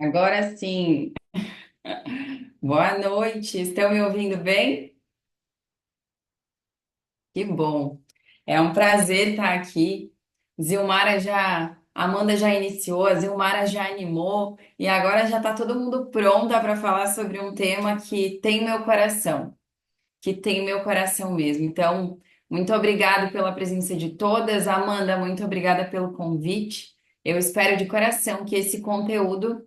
Agora sim. Boa noite. Estão me ouvindo bem? Que bom. É um prazer estar aqui. Amanda já iniciou, a Zilmara já animou e agora já está todo mundo pronta para falar sobre um tema que tem meu coração, que tem meu coração mesmo. Então, muito obrigado pela presença de todas. Amanda, muito obrigada pelo convite. Eu espero de coração que esse conteúdo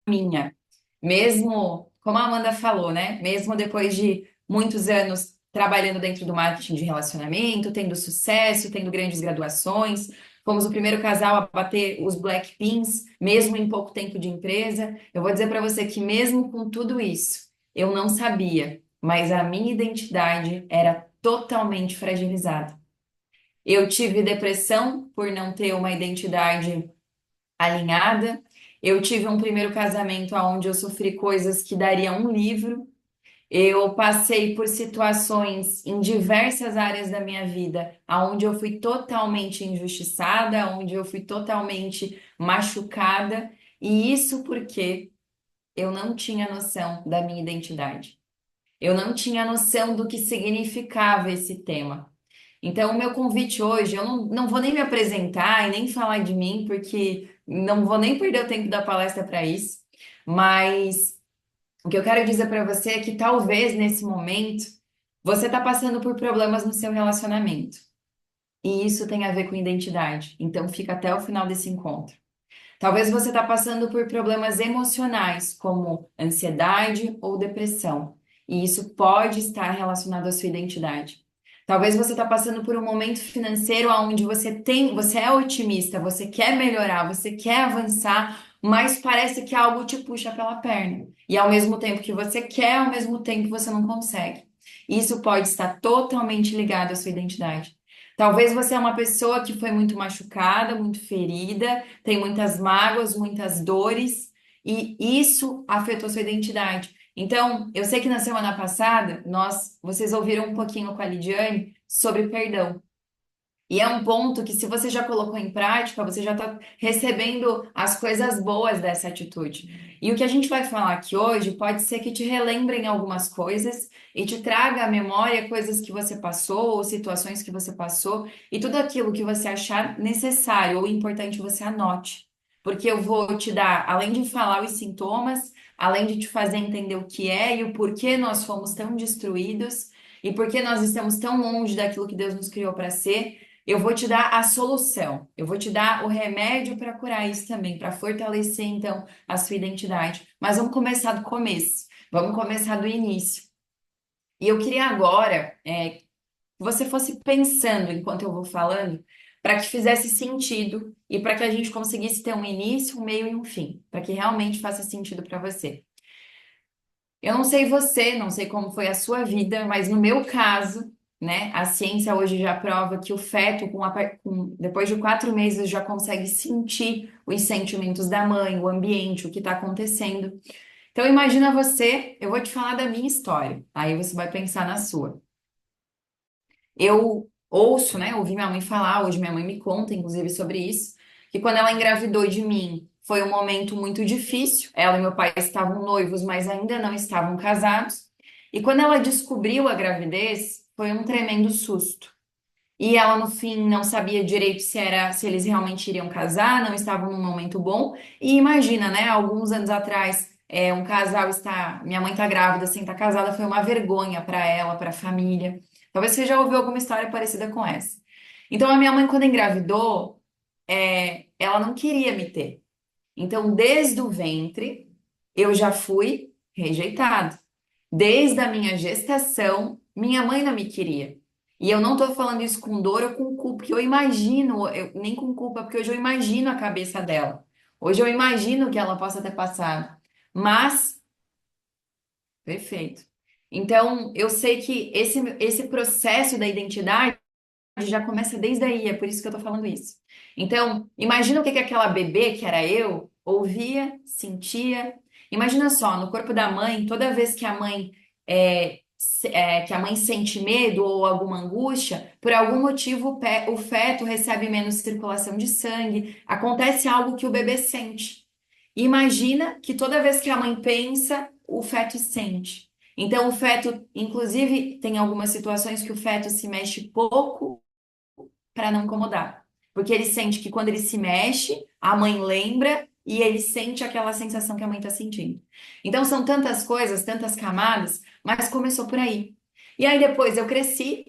minha. Mesmo, como a Amanda falou, né? Mesmo depois de muitos anos trabalhando dentro do marketing de relacionamento, tendo sucesso, tendo grandes graduações, fomos o primeiro casal a bater os Black Pins, mesmo em pouco tempo de empresa. Eu vou dizer para você que mesmo com tudo isso, eu não sabia, mas a minha identidade era totalmente fragilizada. Eu tive depressão por não ter uma identidade alinhada. Eu tive um primeiro casamento onde eu sofri coisas que daria um livro. Eu passei por situações em diversas áreas da minha vida, onde eu fui totalmente injustiçada, onde eu fui totalmente machucada, e isso porque eu não tinha noção da minha identidade. Eu não tinha noção do que significava esse tema. Então, o meu convite hoje, eu não vou nem me apresentar e nem falar de mim, porque não vou nem perder o tempo da palestra para isso, mas o que eu quero dizer para você é que talvez nesse momento você está passando por problemas no seu relacionamento, e isso tem a ver com identidade. Então, fica até o final desse encontro. Talvez você está passando por problemas emocionais, como ansiedade ou depressão, e isso pode estar relacionado à sua identidade. Talvez você está passando por um momento financeiro onde você é otimista, você quer melhorar, você quer avançar, mas parece que algo te puxa pela perna. E ao mesmo tempo que você quer, ao mesmo tempo você não consegue. Isso pode estar totalmente ligado à sua identidade. Talvez você é uma pessoa que foi muito machucada, muito ferida, tem muitas mágoas, muitas dores, e isso afetou sua identidade. Então, eu sei que na semana passada, vocês ouviram um pouquinho com a Lidiane sobre perdão. E é um ponto que, se você já colocou em prática, você já está recebendo as coisas boas dessa atitude. E o que a gente vai falar aqui hoje pode ser que te relembrem algumas coisas e te traga à memória coisas que você passou ou situações que você passou e tudo aquilo que você achar necessário ou importante você anote. Porque eu vou te dar, além de falar os sintomas, além de te fazer entender o que é e o porquê nós fomos tão destruídos e por que nós estamos tão longe daquilo que Deus nos criou para ser. Eu vou te dar a solução, eu vou te dar o remédio para curar isso também, para fortalecer então a sua identidade. Mas vamos começar do começo, vamos começar do início. E eu queria agora que você fosse pensando enquanto eu vou falando, para que fizesse sentido e para que a gente conseguisse ter um início, um meio e um fim, para que realmente faça sentido para você. Eu não sei você, não sei como foi a sua vida, mas no meu caso, né, a ciência hoje já prova que o feto, depois de 4 meses, já consegue sentir os sentimentos da mãe, o ambiente, o que está acontecendo. Então, imagina você, eu vou te falar da minha história, aí você vai pensar na sua. Eu ouço, né, ouvi minha mãe falar, hoje minha mãe me conta, inclusive, sobre isso, que quando ela engravidou de mim, foi um momento muito difícil. Ela e meu pai estavam noivos, mas ainda não estavam casados. E quando ela descobriu a gravidez, foi um tremendo susto. E ela, no fim, não sabia direito se eles realmente iriam casar, não estavam num momento bom. E imagina, né, alguns anos atrás, um casal está, minha mãe está grávida, sem estar casada, foi uma vergonha para ela, para a família. Talvez você já ouviu alguma história parecida com essa. Então, a minha mãe, quando engravidou, ela não queria me ter. Então, desde o ventre, eu já fui rejeitado. Desde a minha gestação, minha mãe não me queria. E eu não tô falando isso com dor ou com culpa, porque eu imagino, nem com culpa, porque hoje eu imagino a cabeça dela. Hoje eu imagino que ela possa ter passado. Mas, perfeito. Então, eu sei que esse processo da identidade já começa desde aí, é por isso que eu tô falando isso. Então, imagina o que que aquela bebê, que era eu, ouvia, sentia. Imagina só, no corpo da mãe, toda vez que a mãe que a mãe sente medo ou alguma angústia, por algum motivo o feto recebe menos circulação de sangue, acontece algo que o bebê sente. Imagina que toda vez que a mãe pensa, o feto sente. Então, o feto, inclusive, tem algumas situações que o feto se mexe pouco para não incomodar. Porque ele sente que quando ele se mexe, a mãe lembra e ele sente aquela sensação que a mãe está sentindo. Então são tantas coisas, tantas camadas, mas começou por aí. E aí depois eu cresci,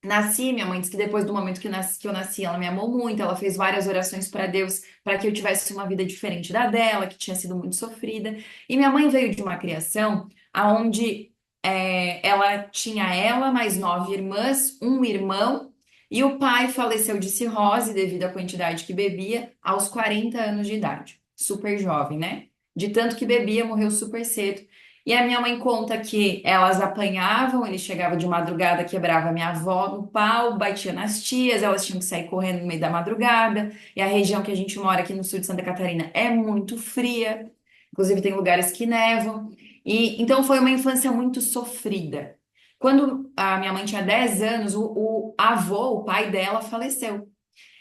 nasci, minha mãe disse que depois do momento que eu nasci, ela me amou muito, ela fez várias orações para Deus para que eu tivesse uma vida diferente da dela, que tinha sido muito sofrida. E minha mãe veio de uma criação aonde ela tinha ela, mais 9 irmãs, um irmão, e o pai faleceu de cirrose devido à quantidade que bebia aos 40 anos de idade. Super jovem, né? De tanto que bebia, morreu super cedo. E a minha mãe conta que elas apanhavam, ele chegava de madrugada, quebrava minha avó no pau, batia nas tias, elas tinham que sair correndo no meio da madrugada. E a região que a gente mora aqui no sul de Santa Catarina é muito fria, inclusive tem lugares que nevam. E então foi uma infância muito sofrida. Quando a minha mãe tinha 10 anos, o avô, o pai dela, faleceu.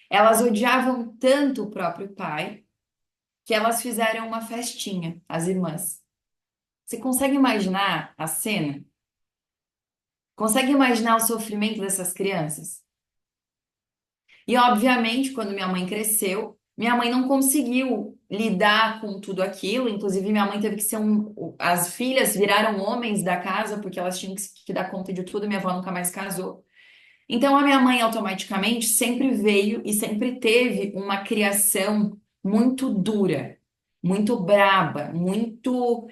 Elas odiavam tanto o próprio pai que elas fizeram uma festinha, as irmãs. Você consegue imaginar a cena? Consegue imaginar o sofrimento dessas crianças? E, obviamente, quando minha mãe cresceu, minha mãe não conseguiu lidar com tudo aquilo. Inclusive, minha mãe teve que ser um. As filhas viraram homens da casa porque elas tinham que dar conta de tudo. Minha avó nunca mais casou. Então, a minha mãe automaticamente sempre veio e sempre teve uma criação muito dura, muito braba, muito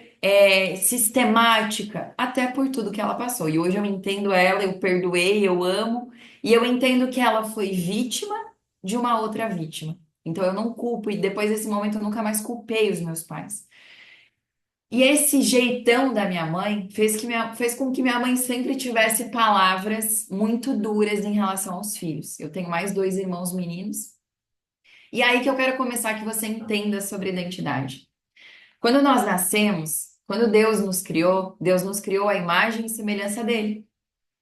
sistemática, até por tudo que ela passou. E hoje eu entendo ela, eu perdoei, eu amo, e eu entendo que ela foi vítima de uma outra vítima. Então, eu não culpo, e depois desse momento eu nunca mais culpei os meus pais. E esse jeitão da minha mãe fez com que minha mãe sempre tivesse palavras muito duras em relação aos filhos. Eu tenho mais 2 irmãos meninos. E aí que eu quero começar que você entenda sobre identidade. Quando nós nascemos, quando Deus nos criou à imagem e semelhança dele.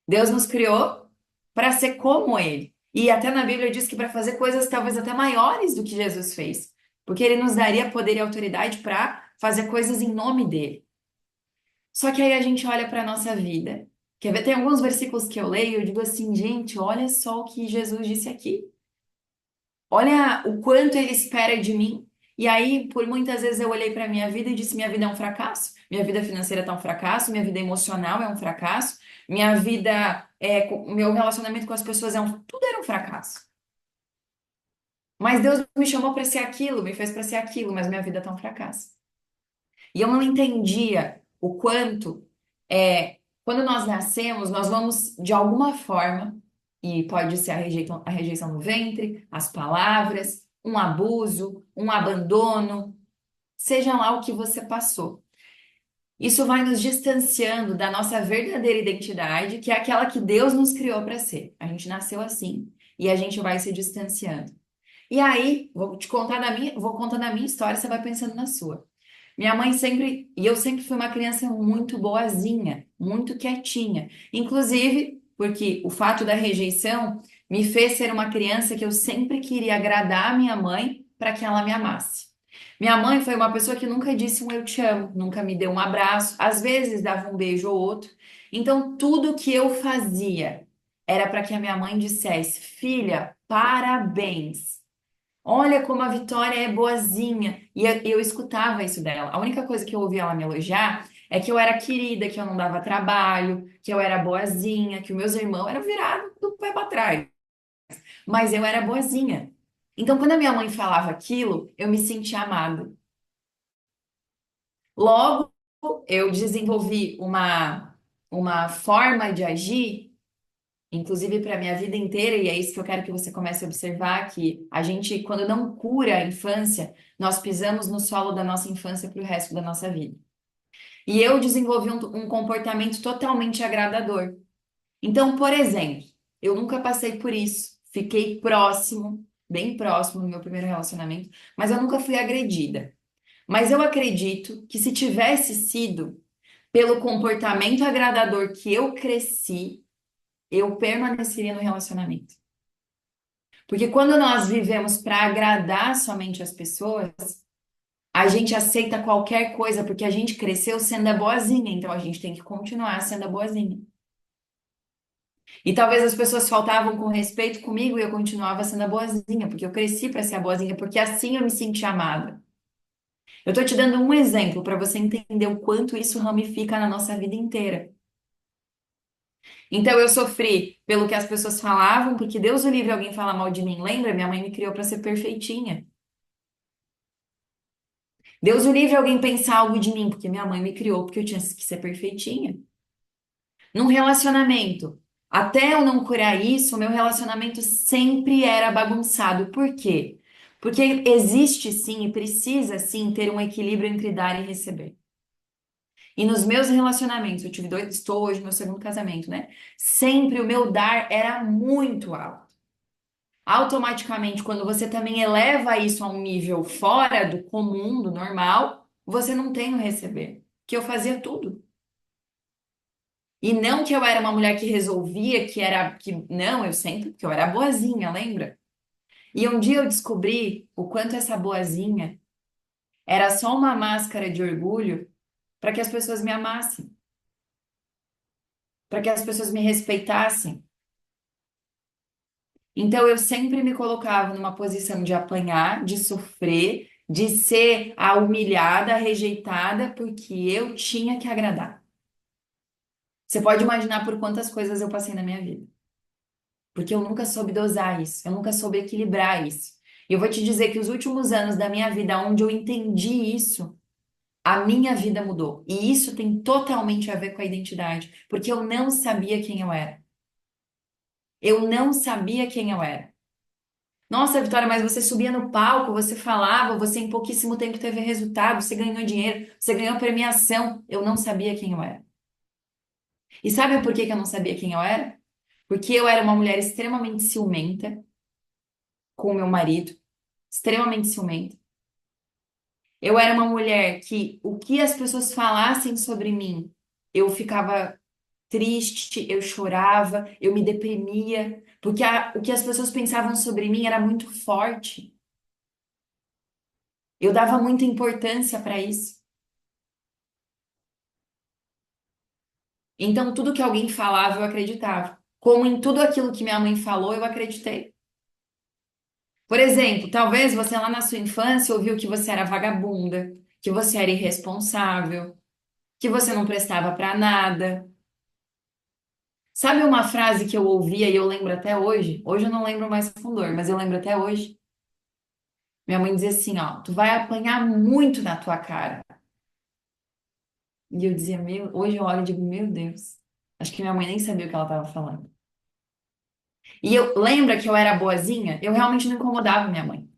Deus nos criou para ser como ele. E até na Bíblia diz que para fazer coisas talvez até maiores do que Jesus fez. Porque ele nos daria poder e autoridade para fazer coisas em nome dele. Só que aí a gente olha para a nossa vida. Quer ver? Tem alguns versículos que eu leio e eu digo assim, gente, olha só o que Jesus disse aqui. Olha o quanto ele espera de mim. E aí, por muitas vezes eu olhei para minha vida e disse, minha vida é um fracasso. Minha vida financeira está um fracasso, minha vida emocional é um fracasso, minha vida, meu relacionamento com as pessoas tudo era um fracasso. Mas Deus me chamou para ser aquilo, me fez para ser aquilo, mas minha vida está um fracasso. E eu não entendia o quanto, quando nós nascemos, nós vamos, de alguma forma, e pode ser a rejeição no ventre, as palavras, um abuso, um abandono, seja lá o que você passou. Isso vai nos distanciando da nossa verdadeira identidade, que é aquela que Deus nos criou para ser. A gente nasceu assim e a gente vai se distanciando. E aí, vou contar da minha história, você vai pensando na sua. Minha mãe sempre, e eu sempre fui uma criança muito boazinha, muito quietinha. Inclusive, porque o fato da rejeição me fez ser uma criança que eu sempre queria agradar a minha mãe para que ela me amasse. Minha mãe foi uma pessoa que nunca disse um eu te amo, nunca me deu um abraço, às vezes dava um beijo ou outro. Então, tudo que eu fazia era para que a minha mãe dissesse: Filha, parabéns. Olha como a Vitória é boazinha. E eu escutava isso dela. A única coisa que eu ouvia ela me elogiar é que eu era querida, que eu não dava trabalho, que eu era boazinha, que os meus irmãos eram virados do pé para trás. Mas eu era boazinha. Então, quando a minha mãe falava aquilo, eu me sentia amada. Logo, eu desenvolvi uma forma de agir, inclusive para a minha vida inteira, e é isso que eu quero que você comece a observar, que a gente, quando não cura a infância, nós pisamos no solo da nossa infância para o resto da nossa vida. E eu desenvolvi um comportamento totalmente agradador. Então, por exemplo, eu nunca passei por isso, fiquei próximo, bem próximo no meu primeiro relacionamento, mas eu nunca fui agredida. Mas eu acredito que se tivesse sido, pelo comportamento agradador que eu cresci, eu permaneceria no relacionamento. Porque quando nós vivemos para agradar somente as pessoas, a gente aceita qualquer coisa, porque a gente cresceu sendo a boazinha, então a gente tem que continuar sendo a boazinha. E talvez as pessoas faltavam com respeito comigo e eu continuava sendo a boazinha, porque eu cresci para ser a boazinha, porque assim eu me senti amada. Eu tô te dando um exemplo para você entender o quanto isso ramifica na nossa vida inteira. Então eu sofri pelo que as pessoas falavam, porque Deus o livre alguém falar mal de mim. Lembra? Minha mãe me criou para ser perfeitinha. Deus o livre alguém pensar algo de mim, porque minha mãe me criou porque eu tinha que ser perfeitinha. Num relacionamento, até eu não curar isso, o meu relacionamento sempre era bagunçado. Por quê? Porque existe sim e precisa sim ter um equilíbrio entre dar e receber. E nos meus relacionamentos, eu tive dois, estou hoje no meu segundo casamento, né? Sempre o meu dar era muito alto. Automaticamente, quando você também eleva isso a um nível fora do comum, do normal, você não tem o receber. Que eu fazia tudo. E não que eu era uma mulher que resolvia, que era que não, eu sempre, que eu era boazinha, lembra? E um dia eu descobri o quanto essa boazinha era só uma máscara de orgulho para que as pessoas me amassem, para que as pessoas me respeitassem. Então eu sempre me colocava numa posição de apanhar, de sofrer, de ser a humilhada, a rejeitada, porque eu tinha que agradar. Você pode imaginar por quantas coisas eu passei na minha vida. Porque eu nunca soube dosar isso, eu nunca soube equilibrar isso. E eu vou te dizer que os últimos anos da minha vida, onde eu entendi isso, a minha vida mudou. E isso tem totalmente a ver com a identidade, porque eu não sabia quem eu era. Eu não sabia quem eu era. Nossa, Vitória, mas você subia no palco, você falava, você em pouquíssimo tempo teve resultado, você ganhou dinheiro, você ganhou premiação. Eu não sabia quem eu era. E sabe por que que eu não sabia quem eu era? Porque eu era uma mulher extremamente ciumenta com o meu marido, extremamente ciumenta. Eu era uma mulher que o que as pessoas falassem sobre mim, eu ficava triste, eu chorava, eu me deprimia, porque o que as pessoas pensavam sobre mim era muito forte. Eu dava muita importância para isso. Então, tudo que alguém falava, eu acreditava. Como em tudo aquilo que minha mãe falou, eu acreditei. Por exemplo, talvez você lá na sua infância ouviu que você era vagabunda, que você era irresponsável, que você não prestava para nada. Sabe uma frase que eu ouvia e eu lembro até hoje? Hoje eu não lembro mais com dor, mas eu lembro até hoje. Minha mãe dizia assim, ó, tu vai apanhar muito na tua cara. E eu dizia, hoje eu olho e digo, meu Deus. Acho que minha mãe nem sabia o que ela estava falando. E eu lembra que eu era boazinha? Eu realmente não incomodava minha mãe.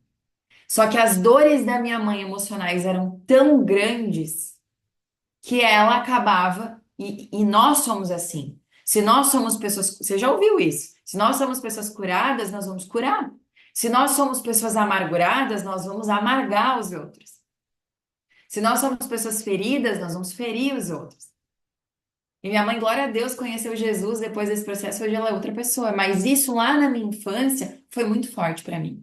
Só que as dores da minha mãe emocionais eram tão grandes que ela acabava, e nós somos assim. Se nós somos pessoas, você já ouviu isso? Se nós somos pessoas curadas, nós vamos curar. Se nós somos pessoas amarguradas, nós vamos amargar os outros. Se nós somos pessoas feridas, nós vamos ferir os outros. E minha mãe, glória a Deus, conheceu Jesus depois desse processo, hoje ela é outra pessoa. Mas isso lá na minha infância foi muito forte para mim.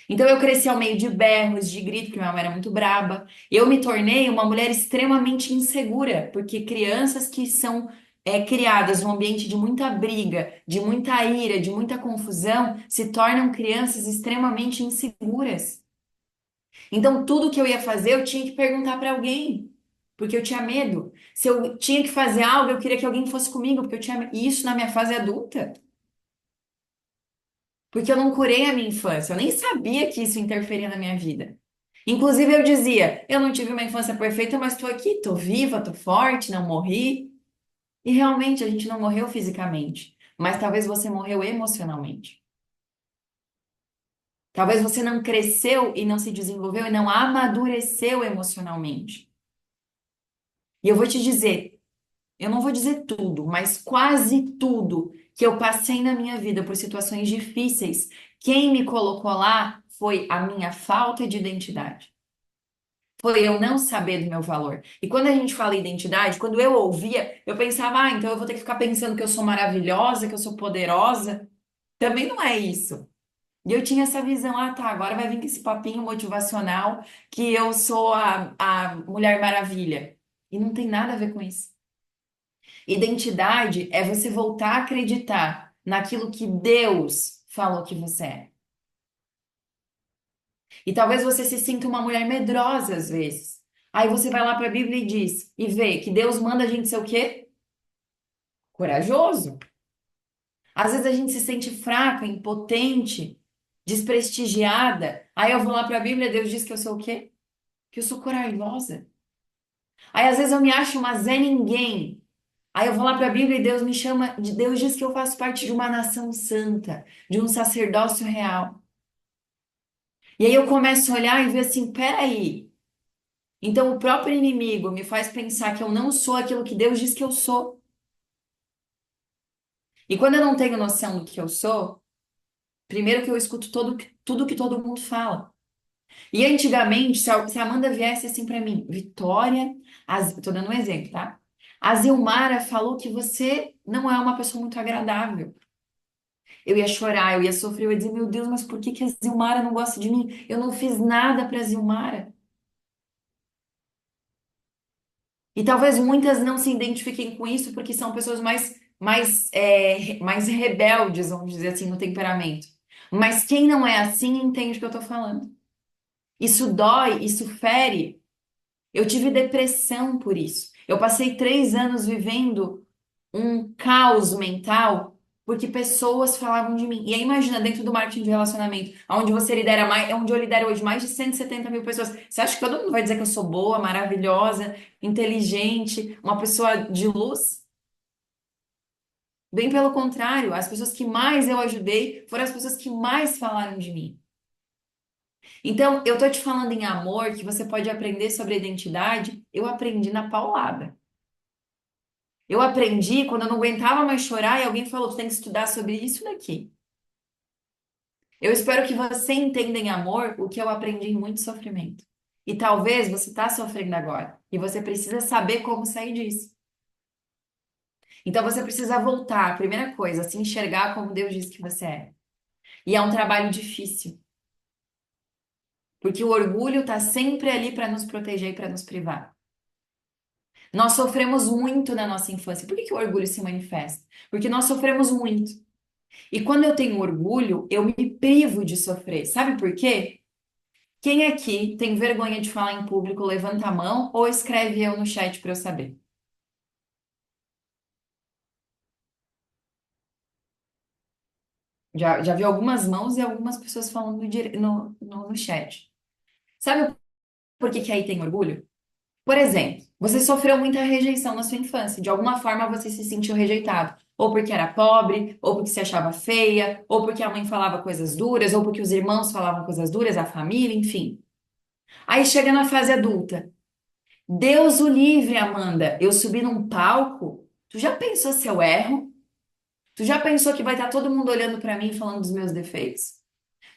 Então eu cresci ao meio de berros, de grito, porque minha mãe era muito braba. Eu me tornei uma mulher extremamente insegura, porque crianças que são criadas num ambiente de muita briga, de muita ira, de muita confusão, se tornam crianças extremamente inseguras. Então tudo que eu ia fazer, eu tinha que perguntar para alguém, porque eu tinha medo. Se eu tinha que fazer algo, eu queria que alguém fosse comigo, porque eu tinha e isso na minha fase adulta. Porque eu não curei a minha infância, eu nem sabia que isso interferia na minha vida. Inclusive, eu dizia: eu não tive uma infância perfeita, mas estou aqui, estou viva, estou forte, não morri. E realmente a gente não morreu fisicamente, mas talvez você morreu emocionalmente. Talvez você não cresceu e não se desenvolveu e não amadureceu emocionalmente. E eu vou te dizer, eu não vou dizer tudo, mas quase tudo que eu passei na minha vida por situações difíceis, quem me colocou lá foi a minha falta de identidade. Foi eu não saber do meu valor. E quando a gente fala identidade, quando eu ouvia, eu pensava, ah, então eu vou ter que ficar pensando que eu sou maravilhosa, que eu sou poderosa. Também não é isso. E eu tinha essa visão, ah, tá, agora vai vir com esse papinho motivacional que eu sou a Mulher Maravilha. E não tem nada a ver com isso. Identidade é você voltar a acreditar naquilo que Deus falou que você é. E talvez você se sinta uma mulher medrosa às vezes. Aí você vai lá para a Bíblia e diz, e vê que Deus manda a gente ser o quê? Corajoso. Às vezes a gente se sente fraca, impotente, desprestigiada. Aí eu vou lá para a Bíblia e Deus diz que eu sou o quê? Que eu sou corajosa. Aí às vezes eu me acho uma Zé Ninguém. Aí eu vou lá para a Bíblia e Deus me chama, Deus diz que eu faço parte de uma nação santa, de um sacerdócio real. E aí eu começo a olhar e ver assim, peraí. Então o próprio inimigo me faz pensar que eu não sou aquilo que Deus diz que eu sou. E quando eu não tenho noção do que eu sou, primeiro que eu escuto tudo que todo mundo fala. E antigamente, se a Amanda viesse assim pra mim, Vitória, tô dando um exemplo, tá? A Zilmara falou que você não é uma pessoa muito agradável. Eu ia chorar, eu ia sofrer, eu ia dizer, meu Deus, mas por que que a Zilmara não gosta de mim? Eu não fiz nada pra Zilmara. E talvez muitas não se identifiquem com isso porque são pessoas mais rebeldes, vamos dizer assim, no temperamento. Mas quem não é assim entende o que eu tô falando. Isso dói, isso fere. Eu tive depressão por isso. Eu passei 3 anos vivendo um caos mental porque pessoas falavam de mim. E aí imagina, dentro do marketing de relacionamento, onde você lidera mais, é onde eu lidero hoje mais de 170 mil pessoas. Você acha que todo mundo vai dizer que eu sou boa, maravilhosa, inteligente, uma pessoa de luz? Bem pelo contrário, as pessoas que mais eu ajudei foram as pessoas que mais falaram de mim. Então, eu tô te falando em amor, que você pode aprender sobre a identidade, eu aprendi na paulada. Eu aprendi quando eu não aguentava mais chorar e alguém falou, tu tem que estudar sobre isso daqui. Eu espero que você entenda em amor o que eu aprendi em muito sofrimento. E talvez você está sofrendo agora. E você precisa saber como sair disso. Então você precisa voltar, primeira coisa, se enxergar como Deus diz que você é. E é um trabalho difícil. Porque o orgulho está sempre ali para nos proteger e para nos privar. Nós sofremos muito na nossa infância. Por que que o orgulho se manifesta? Porque nós sofremos muito. E quando eu tenho orgulho, eu me privo de sofrer. Sabe por quê? Quem aqui tem vergonha de falar em público, levanta a mão ou escreve eu no chat para eu saber. Já vi algumas mãos e algumas pessoas falando no chat. Sabe por que que aí tem orgulho? Por exemplo, você sofreu muita rejeição na sua infância. De alguma forma você se sentiu rejeitado. Ou porque era pobre, ou porque se achava feia, ou porque a mãe falava coisas duras, ou porque os irmãos falavam coisas duras, a família, enfim. Aí chega na fase adulta. Deus o livre, Amanda. Eu subi num palco. Tu já pensou se eu erro? Tu já pensou que vai estar todo mundo olhando pra mim e falando dos meus defeitos?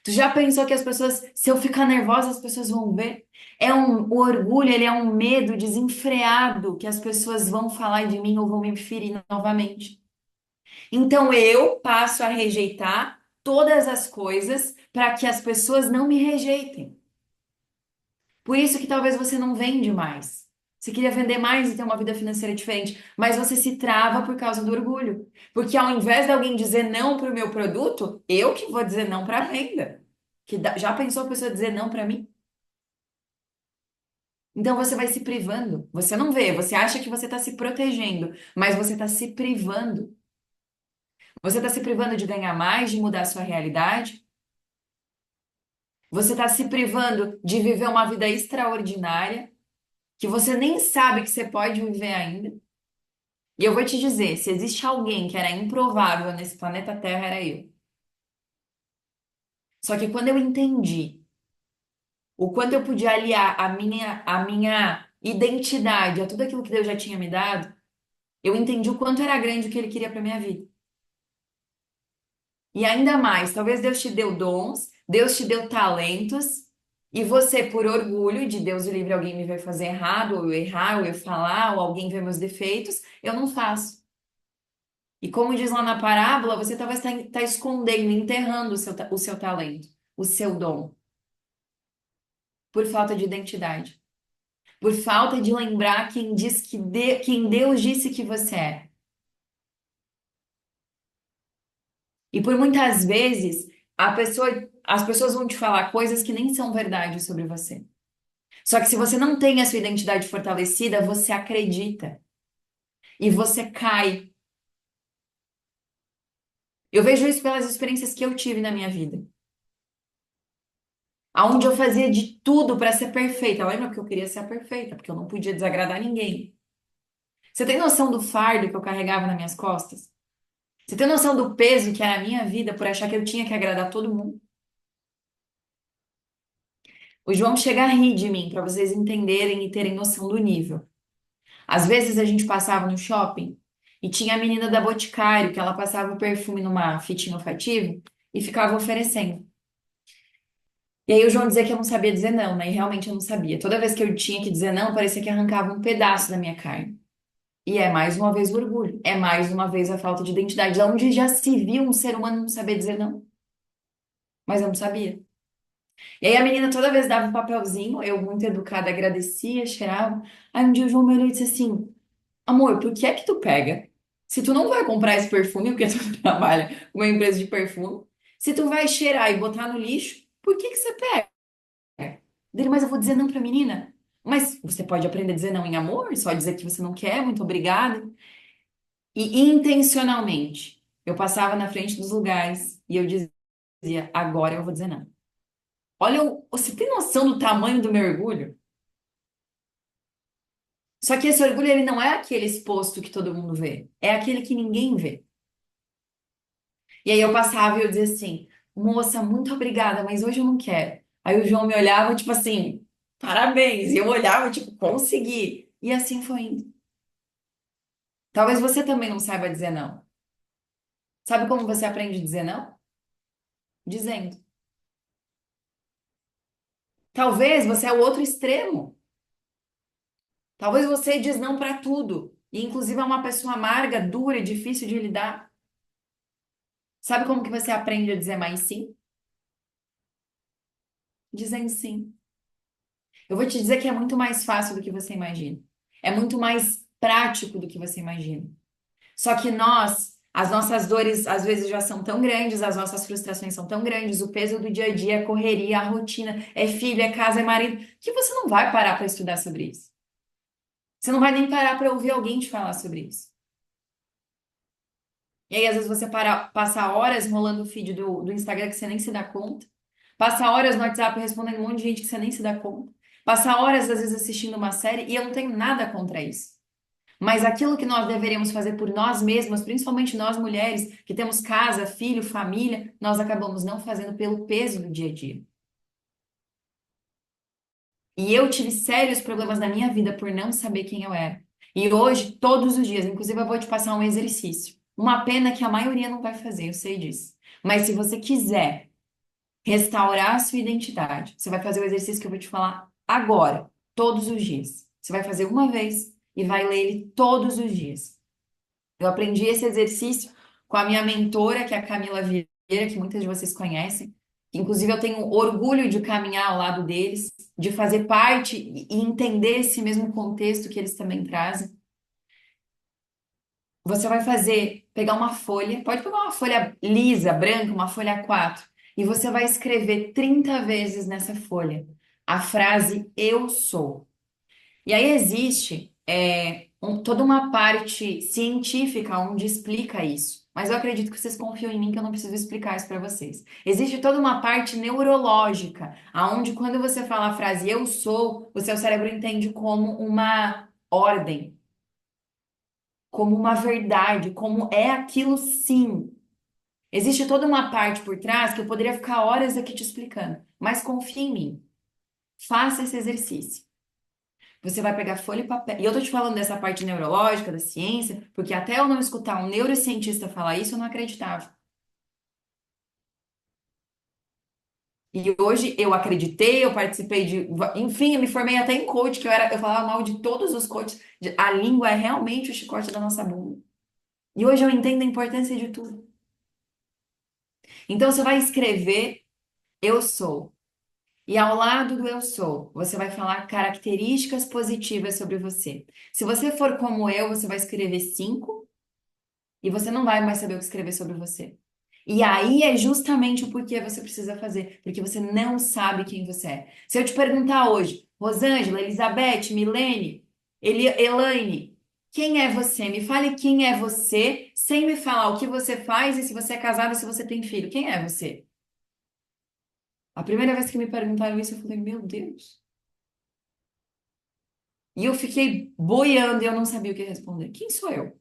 Tu já pensou que as pessoas, se eu ficar nervosa, as pessoas vão ver? O orgulho, ele é um medo desenfreado que as pessoas vão falar de mim ou vão me ferir novamente. Então eu passo a rejeitar todas as coisas para que as pessoas não me rejeitem. Por isso que talvez você não vende mais. Você queria vender mais e ter uma vida financeira diferente, mas você se trava por causa do orgulho. Porque ao invés de alguém dizer não para o meu produto, eu que vou dizer não para a venda. Já pensou a pessoa dizer não para mim? Então você vai se privando. Você não vê, você acha que você está se protegendo, mas você está se privando. Você está se privando de ganhar mais, de mudar a sua realidade. Você está se privando de viver uma vida extraordinária, que você nem sabe que você pode viver ainda. E eu vou te dizer, se existe alguém que era improvável nesse planeta Terra, era eu. Só que quando eu entendi o quanto eu podia aliar a minha identidade a tudo aquilo que Deus já tinha me dado, eu entendi o quanto era grande o que Ele queria para minha vida. E ainda mais, talvez Deus te deu dons, Deus te deu talentos, E você, por orgulho de Deus o livre, alguém me vai fazer errado, ou eu errar, ou eu falar, ou alguém ver meus defeitos, eu não faço. E como diz lá na parábola, você talvez está escondendo, enterrando o seu talento, o seu dom, por falta de identidade, por falta de lembrar quem diz quem Deus disse que você é. E por muitas vezes as pessoas vão te falar coisas que nem são verdade sobre você. Só que se você não tem a sua identidade fortalecida, você acredita e você cai. Eu vejo isso pelas experiências que eu tive na minha vida, aonde eu fazia de tudo para ser perfeita. Lembra que eu queria ser a perfeita, porque eu não podia desagradar ninguém. Você tem noção do fardo que eu carregava nas minhas costas? Você tem noção do peso que era a minha vida por achar que eu tinha que agradar todo mundo? O João chega a rir de mim para vocês entenderem e terem noção do nível. Às vezes a gente passava no shopping e tinha a menina da Boticário, que ela passava o perfume numa fitinha olfativa e ficava oferecendo. E aí o João dizia que eu não sabia dizer não, né? E realmente eu não sabia. Toda vez que eu tinha que dizer não, parecia que arrancava um pedaço da minha carne. E é mais uma vez o orgulho, é mais uma vez a falta de identidade, onde já se viu um ser humano não saber dizer não, mas eu não sabia. E aí a menina toda vez dava um papelzinho, eu muito educada agradecia, cheirava. Aí um dia o João me olhou e disse assim: Amor, por que é que tu pega? Se tu não vai comprar esse perfume, porque tu trabalha com uma empresa de perfume, se tu vai cheirar e botar no lixo, por que que você pega? Dele, mas eu vou dizer não pra menina. Mas você pode aprender a dizer não em amor, só dizer que você não quer, muito obrigada. E intencionalmente, eu passava na frente dos lugares e eu dizia, agora eu vou dizer não. Olha, você tem noção do tamanho do meu orgulho? Só que esse orgulho, ele não é aquele exposto que todo mundo vê, é aquele que ninguém vê. E aí eu passava e eu dizia assim, moça, muito obrigada, mas hoje eu não quero. Aí o João me olhava, tipo assim, parabéns. E eu olhava, tipo, consegui. E assim foi indo. Talvez você também não saiba dizer não. Sabe como você aprende a dizer não? Dizendo. Talvez você é o outro extremo. Talvez você diz não para tudo. E inclusive é uma pessoa amarga, dura, difícil de lidar. Sabe como que você aprende a dizer mais sim? Dizendo sim. Eu vou te dizer que é muito mais fácil do que você imagina. É muito mais prático do que você imagina. Só que nós, as nossas dores às vezes já são tão grandes, as nossas frustrações são tão grandes, o peso do dia a dia, a correria, a rotina, é filho, é casa, é marido, que você não vai parar para estudar sobre isso. Você não vai nem parar para ouvir alguém te falar sobre isso. E aí, às vezes, você passa horas rolando o feed do Instagram que você nem se dá conta. Passa horas no WhatsApp respondendo um monte de gente que você nem se dá conta. Passa horas, às vezes, assistindo uma série e eu não tenho nada contra isso. Mas aquilo que nós deveríamos fazer por nós mesmas, principalmente nós mulheres, que temos casa, filho, família, nós acabamos não fazendo pelo peso do dia a dia. E eu tive sérios problemas na minha vida por não saber quem eu era. E hoje, todos os dias, inclusive, eu vou te passar um exercício. Uma pena que a maioria não vai fazer, eu sei disso. Mas se você quiser restaurar a sua identidade, você vai fazer o exercício que eu vou te falar agora, todos os dias. Você vai fazer uma vez e vai ler ele todos os dias. Eu aprendi esse exercício com a minha mentora, que é a Camila Vieira, que muitas de vocês conhecem. Inclusive, eu tenho orgulho de caminhar ao lado deles, de fazer parte e entender esse mesmo contexto que eles também trazem. Você vai pegar uma folha, pode pegar uma folha lisa, branca, uma folha A4, e você vai escrever 30 vezes nessa folha a frase eu sou. E aí existe toda uma parte científica onde explica isso. Mas eu acredito que vocês confiam em mim que eu não preciso explicar isso para vocês. Existe toda uma parte neurológica, aonde quando você fala a frase eu sou, o seu cérebro entende como uma ordem, como uma verdade, como é aquilo sim. Existe toda uma parte por trás que eu poderia ficar horas aqui te explicando, mas confia em mim. Faça esse exercício. Você vai pegar folha e papel. E eu tô te falando dessa parte neurológica, da ciência, porque até eu não escutar um neurocientista falar isso, eu não acreditava. E hoje eu acreditei, eu participei de, enfim, eu me formei até em coach, eu falava mal de todos os coaches. A língua é realmente o chicote da nossa bunda. E hoje eu entendo a importância de tudo. Então você vai escrever eu sou. E ao lado do eu sou, você vai falar características positivas sobre você. Se você for como eu, você vai escrever 5 e você não vai mais saber o que escrever sobre você. E aí é justamente o porquê você precisa fazer, porque você não sabe quem você é. Se eu te perguntar hoje, Rosângela, Elizabeth, Milene, Elaine, quem é você? Me fale quem é você, sem me falar o que você faz e se você é casada e se você tem filho. Quem é você? A primeira vez que me perguntaram isso, eu falei, meu Deus. E eu fiquei boiando e eu não sabia o que responder. Quem sou eu?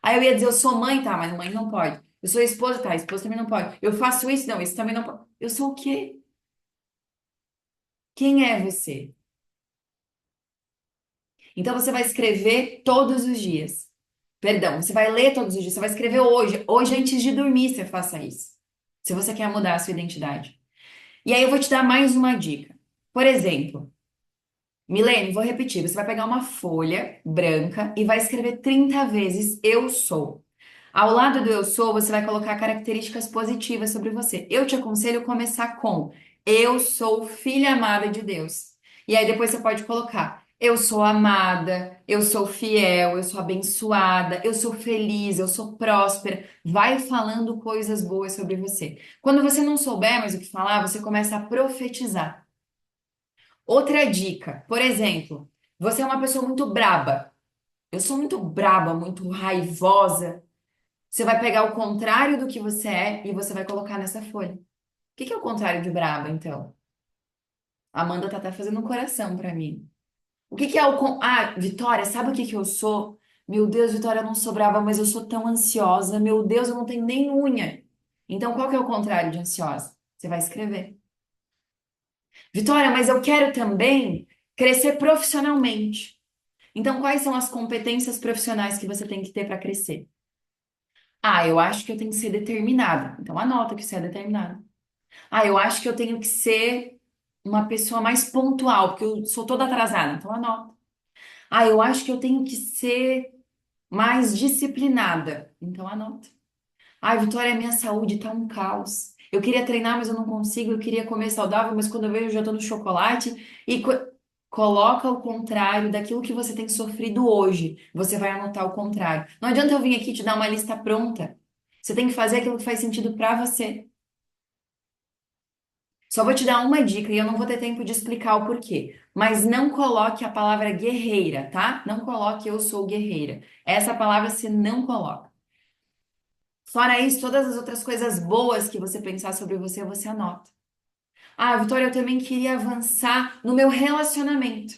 Aí eu ia dizer, eu sou mãe, tá, mas mãe não pode. Eu sou esposa, tá, esposa também não pode. Eu faço isso, não, isso também não pode. Eu sou o quê? Quem é você? Então você vai escrever todos os dias. Perdão, você vai ler todos os dias, você vai escrever hoje. Hoje, antes de dormir, você faça isso. Se você quer mudar a sua identidade. E aí eu vou te dar mais uma dica. Por exemplo, Milene, vou repetir. Você vai pegar uma folha branca e vai escrever 30 vezes eu sou. Ao lado do eu sou, você vai colocar características positivas sobre você. Eu te aconselho começar com eu sou filha amada de Deus. E aí depois você pode colocar eu sou amada, eu sou fiel, eu sou abençoada, eu sou feliz, eu sou próspera. Vai falando coisas boas sobre você. Quando você não souber mais o que falar, você começa a profetizar. Outra dica, por exemplo, você é uma pessoa muito braba. Eu sou muito braba, muito raivosa. Você vai pegar o contrário do que você é e você vai colocar nessa folha. O que que é o contrário de braba, então? A Amanda tá até fazendo um coração pra mim. O que que é Ah, Vitória, sabe o que que eu sou? Meu Deus, Vitória, eu não sou brava, mas eu sou tão ansiosa. Meu Deus, eu não tenho nem unha. Então, qual que é o contrário de ansiosa? Você vai escrever. Vitória, mas eu quero também crescer profissionalmente. Então, quais são as competências profissionais que você tem que ter para crescer? Ah, eu acho que eu tenho que ser determinada. Então, anota que você é determinada. Ah, eu acho que eu tenho que ser uma pessoa mais pontual, porque eu sou toda atrasada. Então, anota. Ah, eu acho que eu tenho que ser mais disciplinada. Então, anota. Ah, Vitória, minha saúde tá um caos. Eu queria treinar, mas eu não consigo. Eu queria comer saudável, mas quando eu vejo, eu já tô no chocolate. E coloca o contrário daquilo que você tem sofrido hoje. Você vai anotar o contrário. Não adianta eu vir aqui te dar uma lista pronta. Você tem que fazer aquilo que faz sentido pra você. Só vou te dar uma dica e eu não vou ter tempo de explicar o porquê. Mas não coloque a palavra guerreira, tá? Não coloque eu sou guerreira. Essa palavra você não coloca. Fora isso, todas as outras coisas boas que você pensar sobre você, você anota. Ah, Vitória, eu também queria avançar no meu relacionamento.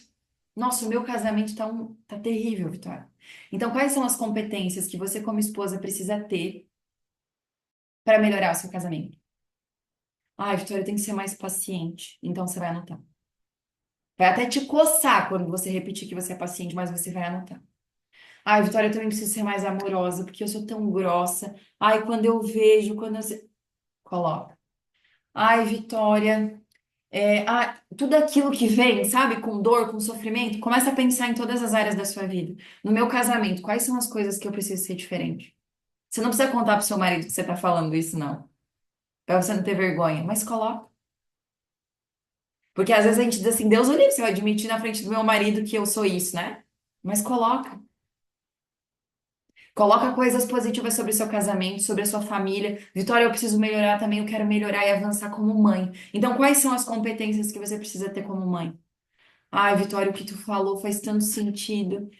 Nossa, o meu casamento tá terrível, Vitória. Então, quais são as competências que você, como esposa, precisa ter para melhorar o seu casamento? Ah, Vitória, eu tenho que ser mais paciente. Então, você vai anotar. Vai até te coçar quando você repetir que você é paciente, mas você vai anotar. Ai, Vitória, eu também preciso ser mais amorosa, porque eu sou tão grossa. Ai, quando eu vejo, quando eu... Coloca. Ai, Vitória, tudo aquilo que vem, sabe, com dor, com sofrimento, começa a pensar em todas as áreas da sua vida. No meu casamento, quais são as coisas que eu preciso ser diferente? Você não precisa contar pro seu marido que você tá falando isso, não. Pra você não ter vergonha, mas coloca. Porque às vezes a gente diz assim, Deus o livre, você vai admitir na frente do meu marido que eu sou isso, né? Mas coloca. Coloca coisas positivas sobre o seu casamento, sobre a sua família. Vitória, eu preciso melhorar também, eu quero melhorar e avançar como mãe. Então, quais são as competências que você precisa ter como mãe? Ai, Vitória, o que tu falou faz tanto sentido.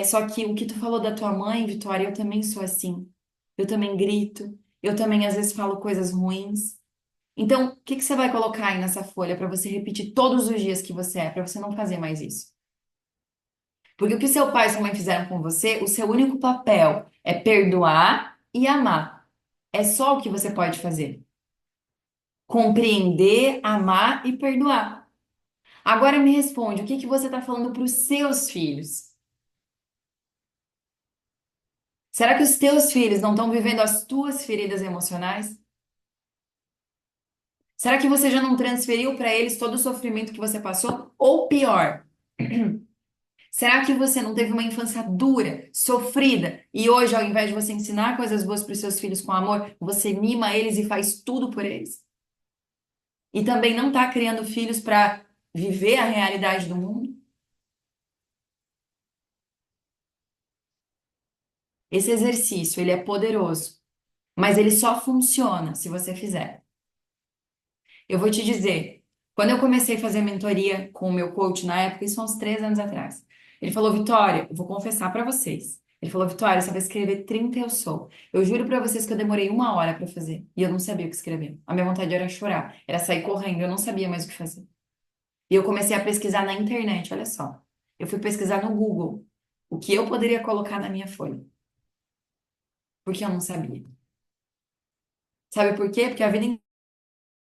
Só que o que tu falou da tua mãe, Vitória, eu também sou assim. Eu também grito, eu também às vezes falo coisas ruins. Então, o que que você vai colocar aí nessa folha para você repetir todos os dias que você é, para você não fazer mais isso? Porque o que seu pai e sua mãe fizeram com você, o seu único papel é perdoar e amar. É só o que você pode fazer. Compreender, amar e perdoar. Agora me responde, o que que você está falando para os seus filhos? Será que os teus filhos não estão vivendo as tuas feridas emocionais? Será que você já não transferiu para eles todo o sofrimento que você passou? Ou pior, será que você não teve uma infância dura, sofrida, e hoje, ao invés de você ensinar coisas boas para os seus filhos com amor, você mima eles e faz tudo por eles? E também não está criando filhos para viver a realidade do mundo? Esse exercício, ele é poderoso, mas ele só funciona se você fizer. Eu vou te dizer, quando eu comecei a fazer mentoria com o meu coach na época, isso há uns 3 anos atrás, ele falou, Vitória, eu vou confessar pra vocês. Ele falou, Vitória, você vai escrever 30 eu sou. Eu juro pra vocês que eu demorei 1 hora pra fazer e eu não sabia o que escrever. A minha vontade era chorar, era sair correndo, eu não sabia mais o que fazer. E eu comecei a pesquisar na internet, olha só. Eu fui pesquisar no Google o que eu poderia colocar na minha folha, porque eu não sabia. Sabe por quê? Porque a vida inteira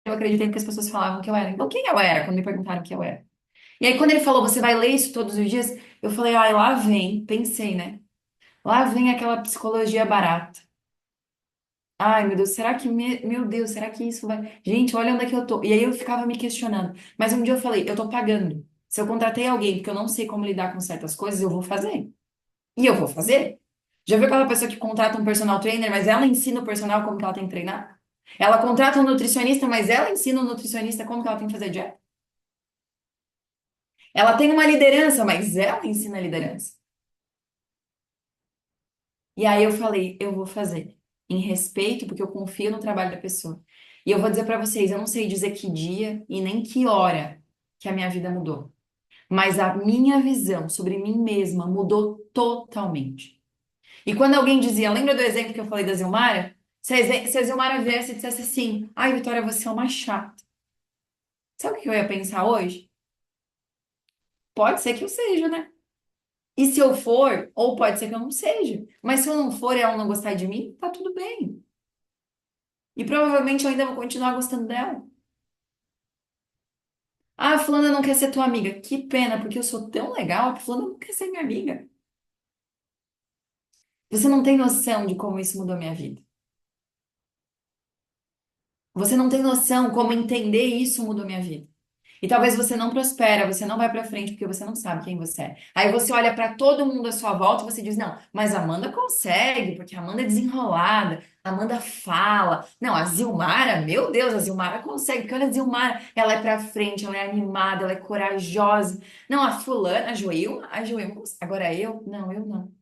eu acreditei que as pessoas falavam que eu era. Então, quem eu era quando me perguntaram o que eu era? E aí, quando ele falou, você vai ler isso todos os dias? Eu falei, ai, lá vem, pensei, né? Lá vem aquela psicologia barata. Ai, meu Deus, será que, meu Deus, será que isso vai. Gente, olha onde é que eu tô. E aí eu ficava me questionando. Mas um dia eu falei, eu tô pagando. Se eu contratei alguém porque eu não sei como lidar com certas coisas, eu vou fazer. E eu vou fazer. Já viu aquela pessoa que contrata um personal trainer, mas ela ensina o personal como que ela tem que treinar? Ela contrata um nutricionista, mas ela ensina o nutricionista como que ela tem que fazer dieta? Ela tem uma liderança, mas ela ensina a liderança. E aí eu falei, eu vou fazer, em respeito, porque eu confio no trabalho da pessoa. E eu vou dizer pra vocês, eu não sei dizer que dia e nem que hora que a minha vida mudou, mas a minha visão sobre mim mesma mudou totalmente. E quando alguém dizia, lembra do exemplo que eu falei da Zilmara? Se a Zilmara viesse e dissesse assim, ai, Vitória, você é uma chata. Sabe o que eu ia pensar hoje? Pode ser que eu seja, né? E se eu for, ou pode ser que eu não seja. Mas se eu não for e ela não gostar de mim, tá tudo bem. E provavelmente eu ainda vou continuar gostando dela. Ah, a fulana não quer ser tua amiga. Que pena, porque eu sou tão legal que a fulana não quer ser minha amiga. Você não tem noção de como isso mudou minha vida. Você não tem noção como entender isso mudou minha vida. E talvez você não prospera, você não vai pra frente porque você não sabe quem você é. Aí você olha pra todo mundo à sua volta e você diz: "Não, mas a Amanda consegue, porque a Amanda é desenrolada, a Amanda fala. Não, a Zilmara, meu Deus, a Zilmara consegue, porque olha a Zilmara, ela é pra frente, ela é animada, ela é corajosa. Não, a fulana, a Joelma consegue. Agora eu, não, eu não.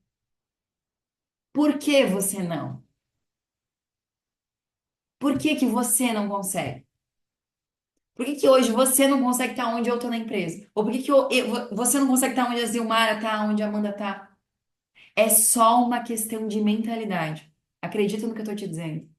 Por que você não? Por que que você não consegue? Por que que hoje você não consegue estar onde eu tô na empresa? Ou por que que você não consegue estar onde a Zilmara tá, onde a Amanda tá? É só uma questão de mentalidade. Acredita no que eu tô te dizendo.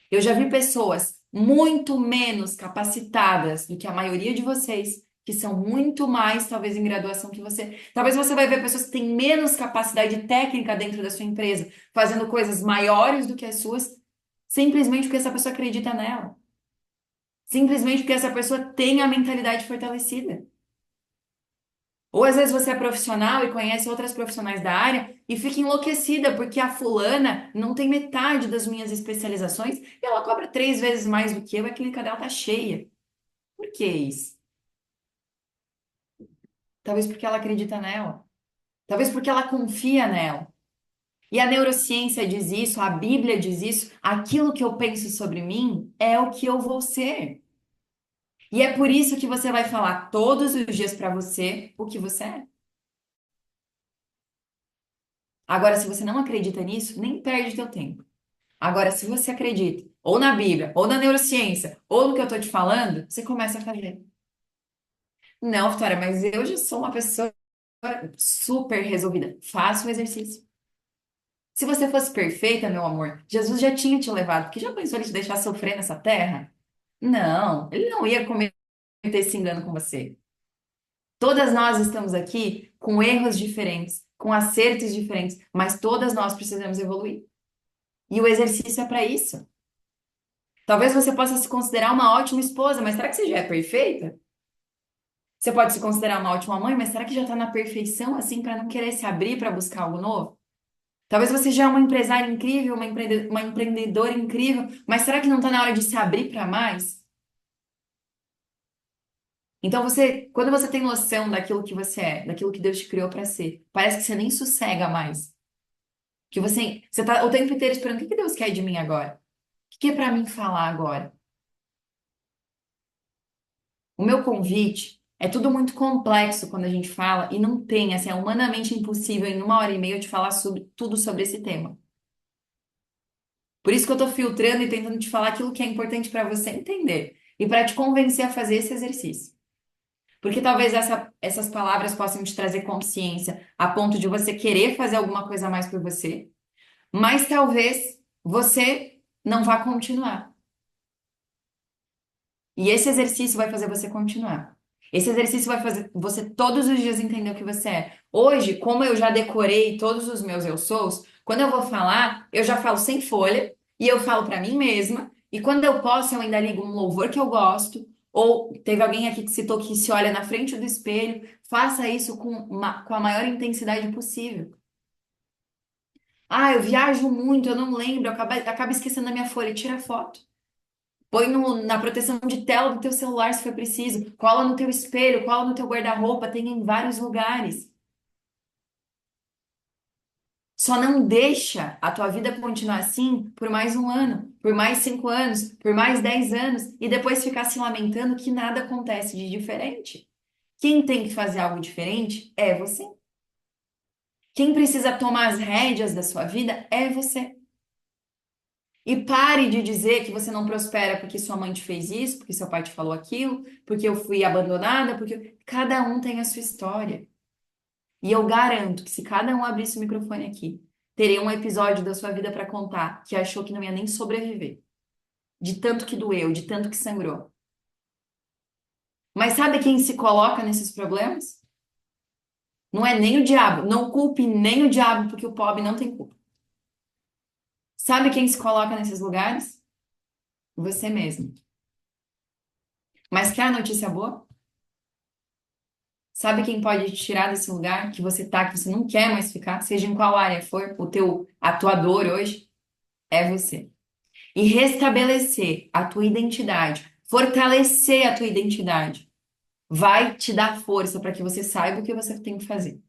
Eu já vi pessoas muito menos capacitadas do que a maioria de vocês, que são muito mais, talvez, em graduação que você. Talvez você vai ver pessoas que têm menos capacidade técnica dentro da sua empresa, fazendo coisas maiores do que as suas, simplesmente porque essa pessoa acredita nela. Simplesmente porque essa pessoa tem a mentalidade fortalecida. Ou às vezes você é profissional e conhece outras profissionais da área e fica enlouquecida porque a fulana não tem metade das minhas especializações e ela cobra 3 vezes mais do que eu e a clínica dela tá cheia. Por que isso? Talvez porque ela acredita nela. Talvez porque ela confia nela. E a neurociência diz isso, a Bíblia diz isso, aquilo que eu penso sobre mim é o que eu vou ser. E é por isso que você vai falar todos os dias para você o que você é. Agora, se você não acredita nisso, nem perde teu tempo. Agora, se você acredita, ou na Bíblia, ou na neurociência, ou no que eu tô te falando, você começa a fazer. Não, Vitória, mas eu já sou uma pessoa super resolvida. Faça o exercício. Se você fosse perfeita, meu amor, Jesus já tinha te levado, porque já pensou em te deixar sofrer nessa terra? Não, ele não ia cometer esse engano com você. Todas nós estamos aqui com erros diferentes, com acertos diferentes, mas todas nós precisamos evoluir. E o exercício é para isso. Talvez você possa se considerar uma ótima esposa, mas será que você já é perfeita? Você pode se considerar uma ótima mãe, mas será que já está na perfeição assim para não querer se abrir para buscar algo novo? Talvez você já é uma empresária incrível, uma empreendedora incrível, mas será que não está na hora de se abrir para mais? Então quando você tem noção daquilo que você é, daquilo que Deus te criou para ser, parece que você nem sossega mais. Que você tá o tempo inteiro esperando, o que que Deus quer de mim agora? O que é para mim falar agora? O meu convite é tudo muito complexo quando a gente fala e não tem, assim, é humanamente impossível em 1 hora e meia eu te falar tudo sobre esse tema. Por isso que eu tô filtrando e tentando te falar aquilo que é importante para você entender e para te convencer a fazer esse exercício. Porque talvez essas palavras possam te trazer consciência a ponto de você querer fazer alguma coisa a mais por você, mas talvez você não vá continuar. E esse exercício vai fazer você continuar. Esse exercício vai fazer você todos os dias entender o que você é. Hoje, como eu já decorei todos os meus eu sous, quando eu vou falar, eu já falo sem folha e eu falo pra mim mesma. E quando eu posso, eu ainda ligo um louvor que eu gosto. Ou teve alguém aqui que citou que se olha na frente do espelho, faça isso com a maior intensidade possível. Ah, eu viajo muito, eu não lembro, acabo esquecendo da minha folha. Tira foto. Põe na proteção de tela do teu celular se for preciso. Cola no teu espelho, cola no teu guarda-roupa, tem em vários lugares. Só não deixa a tua vida continuar assim por mais 1 ano, por mais 5 anos, por mais 10 anos e depois ficar se lamentando que nada acontece de diferente. Quem tem que fazer algo diferente é você. Quem precisa tomar as rédeas da sua vida é você. E pare de dizer que você não prospera porque sua mãe te fez isso, porque seu pai te falou aquilo, porque eu fui abandonada, porque cada um tem a sua história. E eu garanto que se cada um abrisse o microfone aqui, teria um episódio da sua vida para contar que achou que não ia nem sobreviver, de tanto que doeu, de tanto que sangrou. Mas sabe quem se coloca nesses problemas? Não é nem o diabo. Não culpe nem o diabo, porque o pobre não tem culpa. Sabe quem se coloca nesses lugares? Você mesmo. Mas quer a notícia boa? Sabe quem pode te tirar desse lugar que você tá, que você não quer mais ficar, seja em qual área for, o teu atuador hoje? É você. E restabelecer a tua identidade, fortalecer a tua identidade, vai te dar força para que você saiba o que você tem que fazer.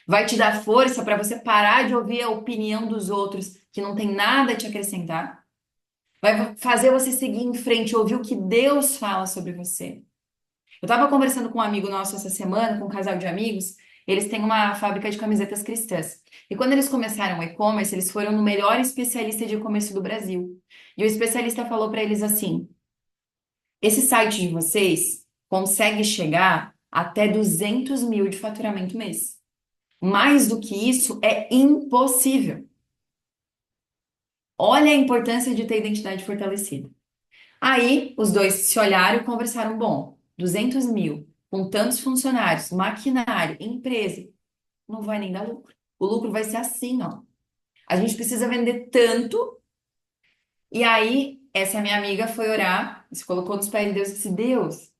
Vai te dar força para você parar de ouvir a opinião dos outros que não tem nada a te acrescentar. Vai fazer você seguir em frente, ouvir o que Deus fala sobre você. Eu estava conversando com um amigo nosso essa semana, com um casal de amigos. Eles têm uma fábrica de camisetas cristãs. E quando eles começaram o e-commerce, eles foram no melhor especialista de e-commerce do Brasil. E o especialista falou para eles assim: esse site de vocês consegue chegar até 200 mil de faturamento mês. Mais do que isso é impossível. Olha a importância de ter identidade fortalecida. Aí, os dois se olharam e conversaram: bom, 200 mil, com tantos funcionários, maquinário, empresa, não vai nem dar lucro. O lucro vai ser assim, ó. A gente precisa vender tanto. E aí, essa minha amiga foi orar, se colocou nos pés de Deus e disse: Deus,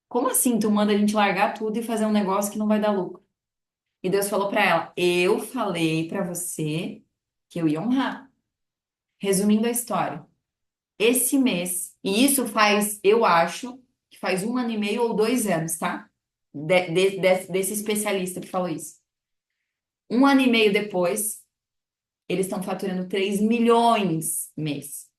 como assim tu manda a gente largar tudo e fazer um negócio que não vai dar lucro? E Deus falou pra ela: eu falei pra você que eu ia honrar. Resumindo a história. Esse mês, e isso faz, eu acho, que faz 1 ano e meio ou 2 anos, tá? Desse especialista que falou isso. 1 ano e meio depois, eles estão faturando 3 milhões mês.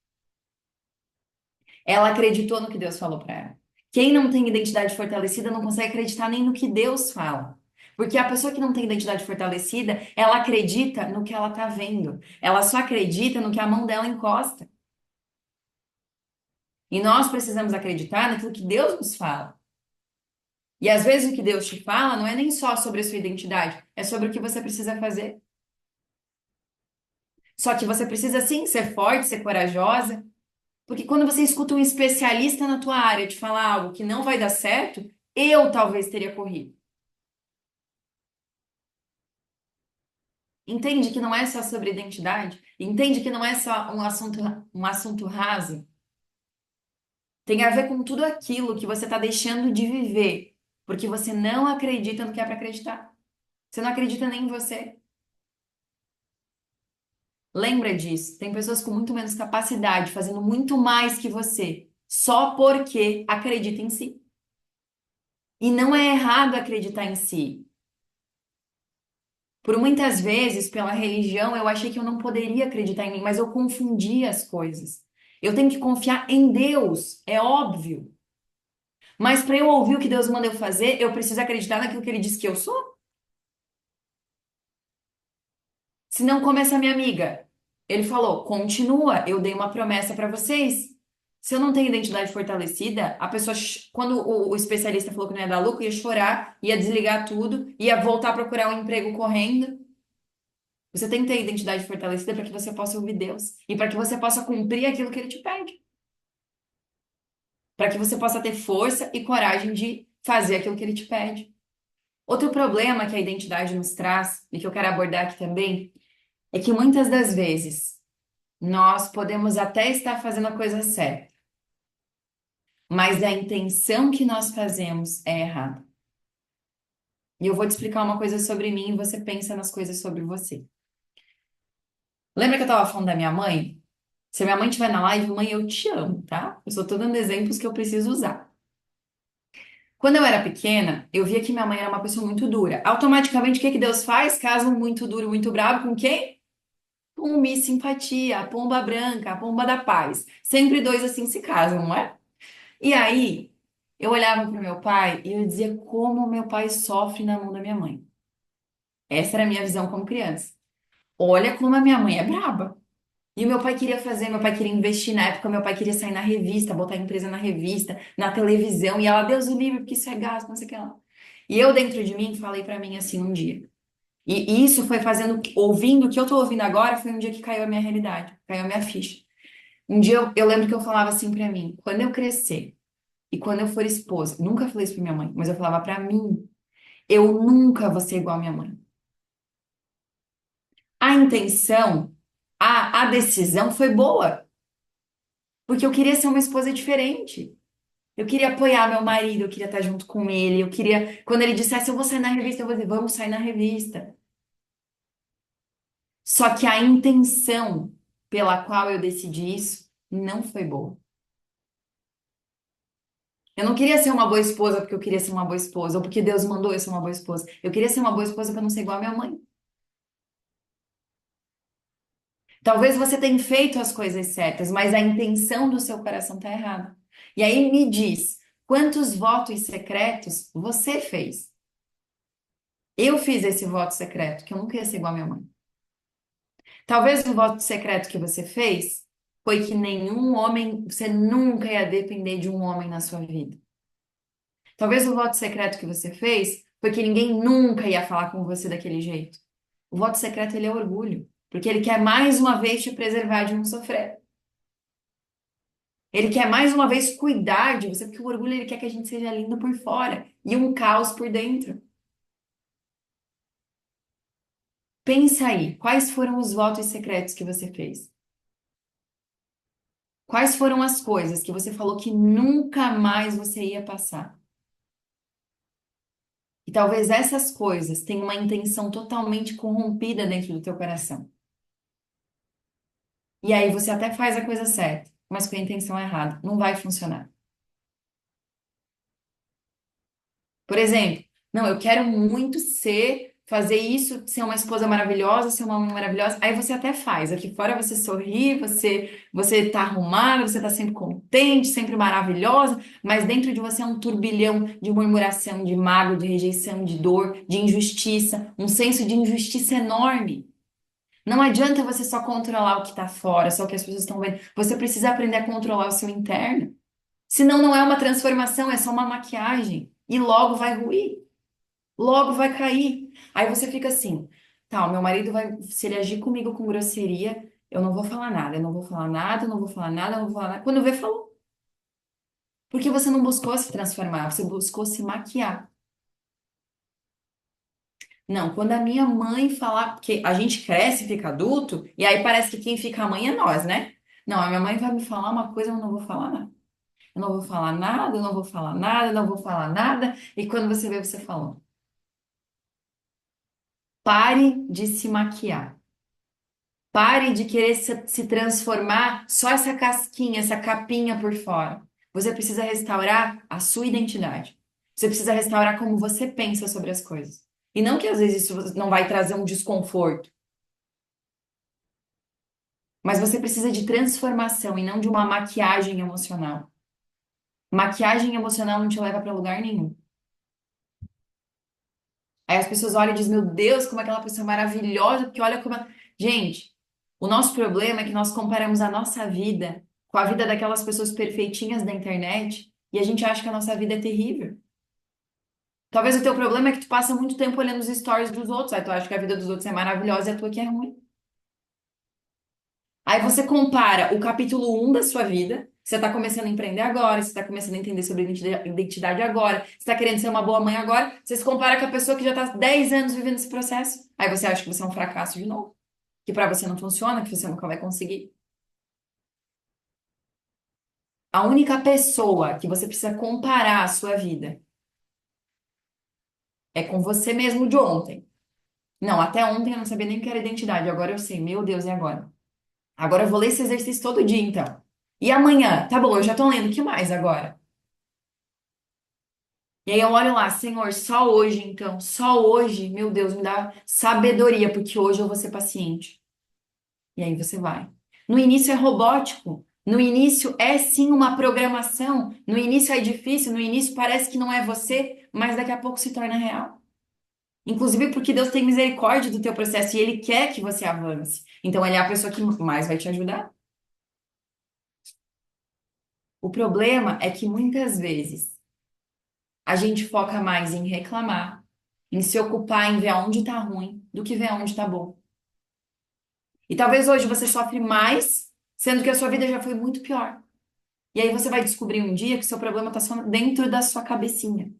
Ela acreditou no que Deus falou para ela. Quem não tem identidade fortalecida não consegue acreditar nem no que Deus fala. Porque a pessoa que não tem identidade fortalecida, ela acredita no que ela tá vendo. Ela só acredita no que a mão dela encosta. E nós precisamos acreditar naquilo que Deus nos fala. E às vezes o que Deus te fala não é nem só sobre a sua identidade, é sobre o que você precisa fazer. Só que você precisa sim ser forte, ser corajosa, porque quando você escuta um especialista na tua área te falar algo que não vai dar certo, eu talvez teria corrido. Entende que não é só sobre identidade? Entende que não é só um assunto raso? Tem a ver com tudo aquilo que você está deixando de viver, porque você não acredita no que é para acreditar. Você não acredita nem em você. Lembra disso. Tem pessoas com muito menos capacidade, fazendo muito mais que você, só porque acredita em si. E não é errado acreditar em si. Por muitas vezes, pela religião, eu achei que eu não poderia acreditar em mim, mas eu confundia as coisas. Eu tenho que confiar em Deus, é óbvio. Mas para eu ouvir o que Deus manda eu fazer, eu preciso acreditar naquilo que Ele disse que eu sou. Senão, como essa minha amiga, ele falou: continua, eu dei uma promessa para vocês. Se eu não tenho identidade fortalecida, a pessoa, quando o especialista falou que não ia dar lucro, ia chorar, ia desligar tudo, ia voltar a procurar um emprego correndo. Você tem que ter identidade fortalecida para que você possa ouvir Deus e para que você possa cumprir aquilo que Ele te pede, para que você possa ter força e coragem de fazer aquilo que Ele te pede. Outro problema que a identidade nos traz, e que eu quero abordar aqui também, é que muitas das vezes nós podemos até estar fazendo a coisa certa, mas a intenção que nós fazemos é errada. E eu vou te explicar uma coisa sobre mim e você pensa nas coisas sobre você. Lembra que eu estava falando da minha mãe? Se a minha mãe estiver na live, mãe, eu te amo, tá? Eu só tô dando exemplos que eu preciso usar. Quando eu era pequena, eu via que minha mãe era uma pessoa muito dura. Automaticamente, o que que Deus faz? Caso um muito duro, muito bravo, com quem? Com Miss Simpatia, a pomba branca, a pomba da paz. Sempre dois assim se casam, não é? E aí, eu olhava pro meu pai e eu dizia como meu pai sofre na mão da minha mãe. Essa era a minha visão como criança. Olha como a minha mãe é braba. E o meu pai queria fazer, meu pai queria investir na época, meu pai queria sair na revista, botar a empresa na revista, na televisão, e ela, Deus o livre, porque isso é gasto, não sei o que lá. E eu, dentro de mim, falei pra mim assim um dia. E isso foi fazendo, ouvindo o que eu tô ouvindo agora, foi um dia que caiu a minha realidade, caiu a minha ficha. Um dia eu lembro que eu falava assim pra mim, quando eu crescer e quando eu for esposa, nunca falei isso pra minha mãe, mas eu falava pra mim, eu nunca vou ser igual a minha mãe. A intenção, a decisão foi boa, porque eu queria ser uma esposa diferente. Eu queria apoiar meu marido, eu queria estar junto com ele, eu queria, quando ele dissesse eu vou sair na revista, eu vou dizer, vamos sair na revista. Só que a intenção pela qual eu decidi isso não foi boa. Eu não queria ser uma boa esposa porque eu queria ser uma boa esposa, ou porque Deus mandou eu ser uma boa esposa. Eu queria ser uma boa esposa para não ser igual a minha mãe. Talvez você tenha feito as coisas certas, mas a intenção do seu coração está errada. E aí me diz, quantos votos secretos você fez? Eu fiz esse voto secreto, que eu não queria ser igual a minha mãe. Talvez o voto secreto que você fez foi que nenhum homem, você nunca ia depender de um homem na sua vida. Talvez o voto secreto que você fez foi que ninguém nunca ia falar com você daquele jeito. O voto secreto, ele é orgulho, porque ele quer mais uma vez te preservar de não sofrer. Ele quer mais uma vez cuidar de você, porque o orgulho ele quer que a gente seja lindo por fora e um caos por dentro. Pensa aí, quais foram os votos secretos que você fez? Quais foram as coisas que você falou que nunca mais você ia passar? E talvez essas coisas tenham uma intenção totalmente corrompida dentro do teu coração. E aí você até faz a coisa certa, mas com a intenção errada. Não vai funcionar. Por exemplo, não, eu quero muito fazer isso, ser uma esposa maravilhosa, ser uma mãe maravilhosa. Aí você até faz. Aqui fora você sorri, você tá arrumada, você tá sempre contente, sempre maravilhosa, mas dentro de você é um turbilhão de murmuração, de mágoa, de rejeição, de dor, de injustiça, um senso de injustiça enorme. Não adianta você só controlar o que tá fora, só o que as pessoas estão vendo. Você precisa aprender a controlar o seu interno. Senão não é uma transformação, é só uma maquiagem. E logo vai ruir, logo vai cair. Aí você fica assim, tá, o meu marido vai, se ele agir comigo com grosseria, eu não vou falar nada, eu não vou falar nada, eu não vou falar nada, eu não vou falar nada. Quando vê, falou. Porque você não buscou se transformar, você buscou se maquiar. Não, quando a minha mãe falar, porque a gente cresce, fica adulto, e aí parece que quem fica a mãe é nós, né? Não, a minha mãe vai me falar uma coisa, eu não vou falar nada. Eu não vou falar nada, eu não vou falar nada, eu não vou falar nada. E quando você vê, você falou. Pare de se maquiar. Pare de querer se transformar só essa casquinha, essa capinha por fora. Você precisa restaurar a sua identidade. Você precisa restaurar como você pensa sobre as coisas. E não que às vezes isso não vai trazer um desconforto, mas você precisa de transformação e não de uma maquiagem emocional. Maquiagem emocional não te leva para lugar nenhum. Aí as pessoas olham e dizem, meu Deus, como aquela pessoa é maravilhosa, porque olha como. Gente, o nosso problema é que nós comparamos a nossa vida com a vida daquelas pessoas perfeitinhas da internet e a gente acha que a nossa vida é terrível. Talvez o teu problema é que tu passa muito tempo olhando os stories dos outros, aí tu acha que a vida dos outros é maravilhosa e a tua que é ruim. Aí você compara o capítulo 1 da sua vida, você está começando a empreender agora, você está começando a entender sobre identidade agora, você está querendo ser uma boa mãe agora, você se compara com a pessoa que já está 10 anos vivendo esse processo. Aí você acha que você é um fracasso de novo, que para você não funciona, que você nunca vai conseguir. A única pessoa que você precisa comparar a sua vida é com você mesmo de ontem. Não, até ontem eu não sabia nem o que era identidade, agora eu sei. Meu Deus, e agora? Agora eu vou ler esse exercício todo dia, então. E amanhã? Tá bom, eu já tô lendo. O que mais agora? E aí eu olho lá, Senhor, só hoje, então, só hoje, meu Deus, me dá sabedoria, porque hoje eu vou ser paciente. E aí você vai. No início é robótico. No início é sim uma programação. No início é difícil, no início parece que não é você, mas daqui a pouco se torna real. Inclusive porque Deus tem misericórdia do teu processo e Ele quer que você avance. Então Ele é a pessoa que mais vai te ajudar. O problema é que muitas vezes a gente foca mais em reclamar, em se ocupar em ver aonde tá ruim, do que ver aonde tá bom. E talvez hoje você sofre mais, sendo que a sua vida já foi muito pior. E aí você vai descobrir um dia que seu problema tá só dentro da sua cabecinha.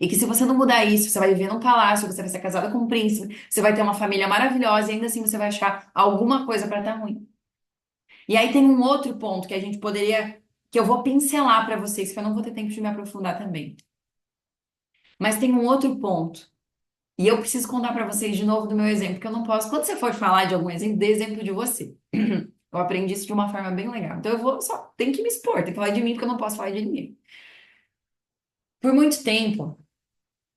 E que se você não mudar isso, você vai viver num palácio, você vai ser casada com um príncipe, você vai ter uma família maravilhosa e ainda assim você vai achar alguma coisa pra estar ruim. E aí tem um outro ponto que a gente poderia, que eu vou pincelar pra vocês, que eu não vou ter tempo de me aprofundar também. Mas tem um outro ponto. E eu preciso contar para vocês de novo do meu exemplo, porque eu não posso. Quando você for falar de algum exemplo, dê exemplo de você. Eu aprendi isso de uma forma bem legal. Então eu vou só, tem que me expor, tem que falar de mim, porque eu não posso falar de ninguém. Por muito tempo,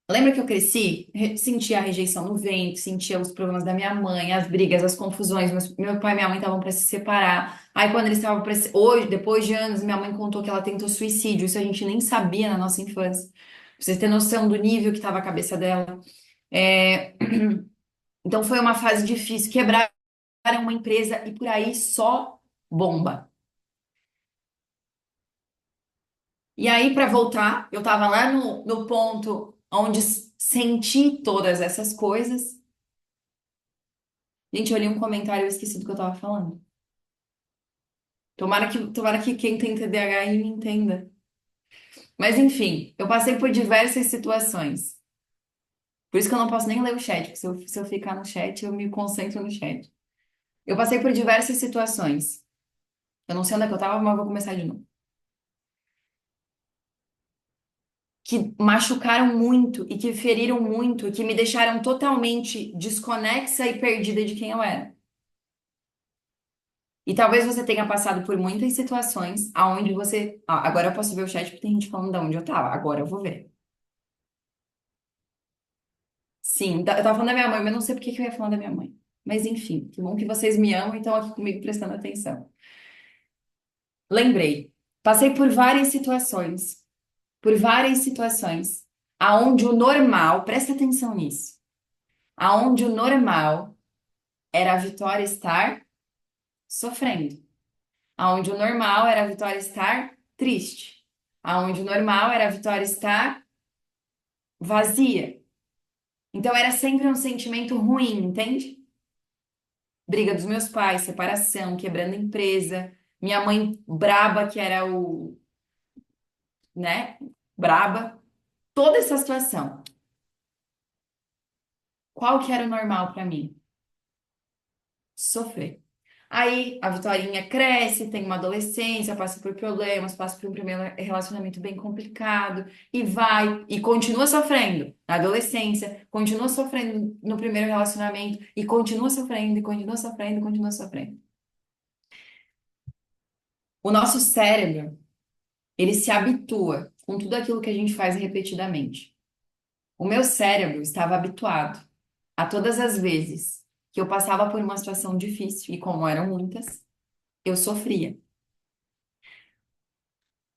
lembra que eu cresci? Sentia a rejeição no ventre, sentia os problemas da minha mãe, as brigas, as confusões. Meu pai e minha mãe estavam para se separar. Aí quando eles estavam para hoje, depois de anos, minha mãe contou que ela tentou suicídio. Isso a gente nem sabia na nossa infância. Pra vocês terem noção do nível que estava a cabeça dela. É, Então foi uma fase difícil. Quebraram uma empresa e por aí só bomba. E aí, para voltar, eu estava lá no ponto onde senti todas essas coisas. Gente, eu li um comentário e eu esqueci do que eu estava falando. Tomara que quem tem TDAH aí me entenda. Mas enfim, eu passei por diversas situações. Por isso que eu não posso nem ler o chat, porque se eu ficar no chat, eu me concentro no chat. Eu passei por diversas situações. Eu não sei onde é que eu estava, mas eu vou começar de novo. Que machucaram muito e que feriram muito e que me deixaram totalmente desconexa e perdida de quem eu era. E talvez você tenha passado por muitas situações aonde você. Agora eu posso ver o chat porque tem gente falando de onde eu tava. Agora eu vou ver. Sim, eu tava falando da minha mãe, mas não sei por que que eu ia falar da minha mãe. Mas enfim, que bom que vocês me amam e estão aqui comigo prestando atenção. Lembrei, passei por várias situações, aonde o normal, presta atenção nisso, aonde o normal era a Vitória estar sofrendo. Aonde o normal era a Vitória estar triste. Aonde o normal era a Vitória estar vazia. Então era sempre um sentimento ruim, entende? Briga dos meus pais, separação, quebrando empresa, minha mãe braba, que era né, braba, toda essa situação. Qual que era o normal pra mim? Sofrer. Aí a Vitorinha cresce, tem uma adolescência, passa por problemas, passa por um primeiro relacionamento bem complicado e vai e continua sofrendo na adolescência, continua sofrendo no primeiro relacionamento e continua sofrendo e continua sofrendo e continua sofrendo. O nosso cérebro, ele se habitua com tudo aquilo que a gente faz repetidamente. O meu cérebro estava habituado a todas as vezes que eu passava por uma situação difícil, e como eram muitas, eu sofria.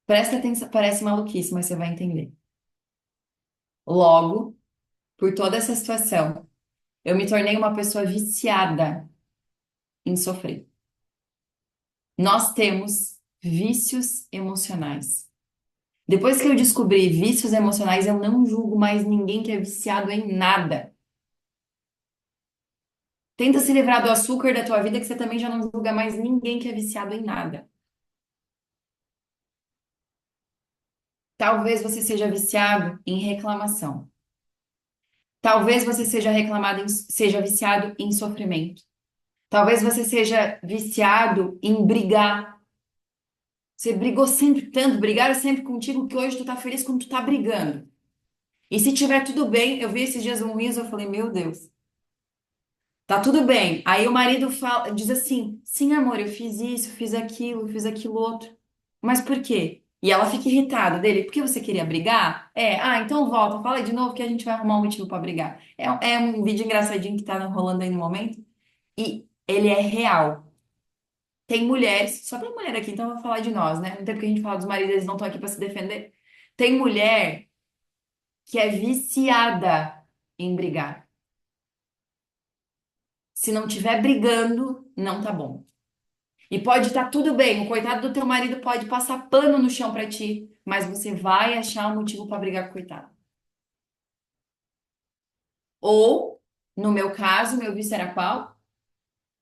Presta atenção, parece maluquice, mas você vai entender. Logo, por toda essa situação, eu me tornei uma pessoa viciada em sofrer. Nós temos vícios emocionais. Depois que eu descobri vícios emocionais, eu não julgo mais ninguém que é viciado em nada. Tenta se livrar do açúcar da tua vida, que você também já não julga mais ninguém que é viciado em nada. Talvez você seja viciado em reclamação. Talvez você seja viciado em sofrimento. Talvez você seja viciado em brigar. Você brigou sempre tanto, brigaram sempre contigo que hoje tu tá feliz quando tu tá brigando. E se tiver tudo bem, eu vi esses dias um riso, eu falei, meu Deus, tá tudo bem. Aí o marido diz assim, sim, amor, eu fiz isso, fiz aquilo outro. Mas por quê? E ela fica irritada dele, porque você queria brigar? Então volta, fala de novo que a gente vai arrumar um motivo pra brigar. É um vídeo engraçadinho que tá rolando aí no momento. E ele é real. Tem mulheres, só tem mulher aqui, então eu vou falar de nós, né? Não tem porque a gente fala dos maridos, eles não estão aqui pra se defender. Tem mulher que é viciada em brigar. Se não tiver brigando, não tá bom. E pode estar tudo bem, o coitado do teu marido pode passar pano no chão pra ti, mas você vai achar um motivo pra brigar com o coitado. Ou, no meu caso, meu vício era qual?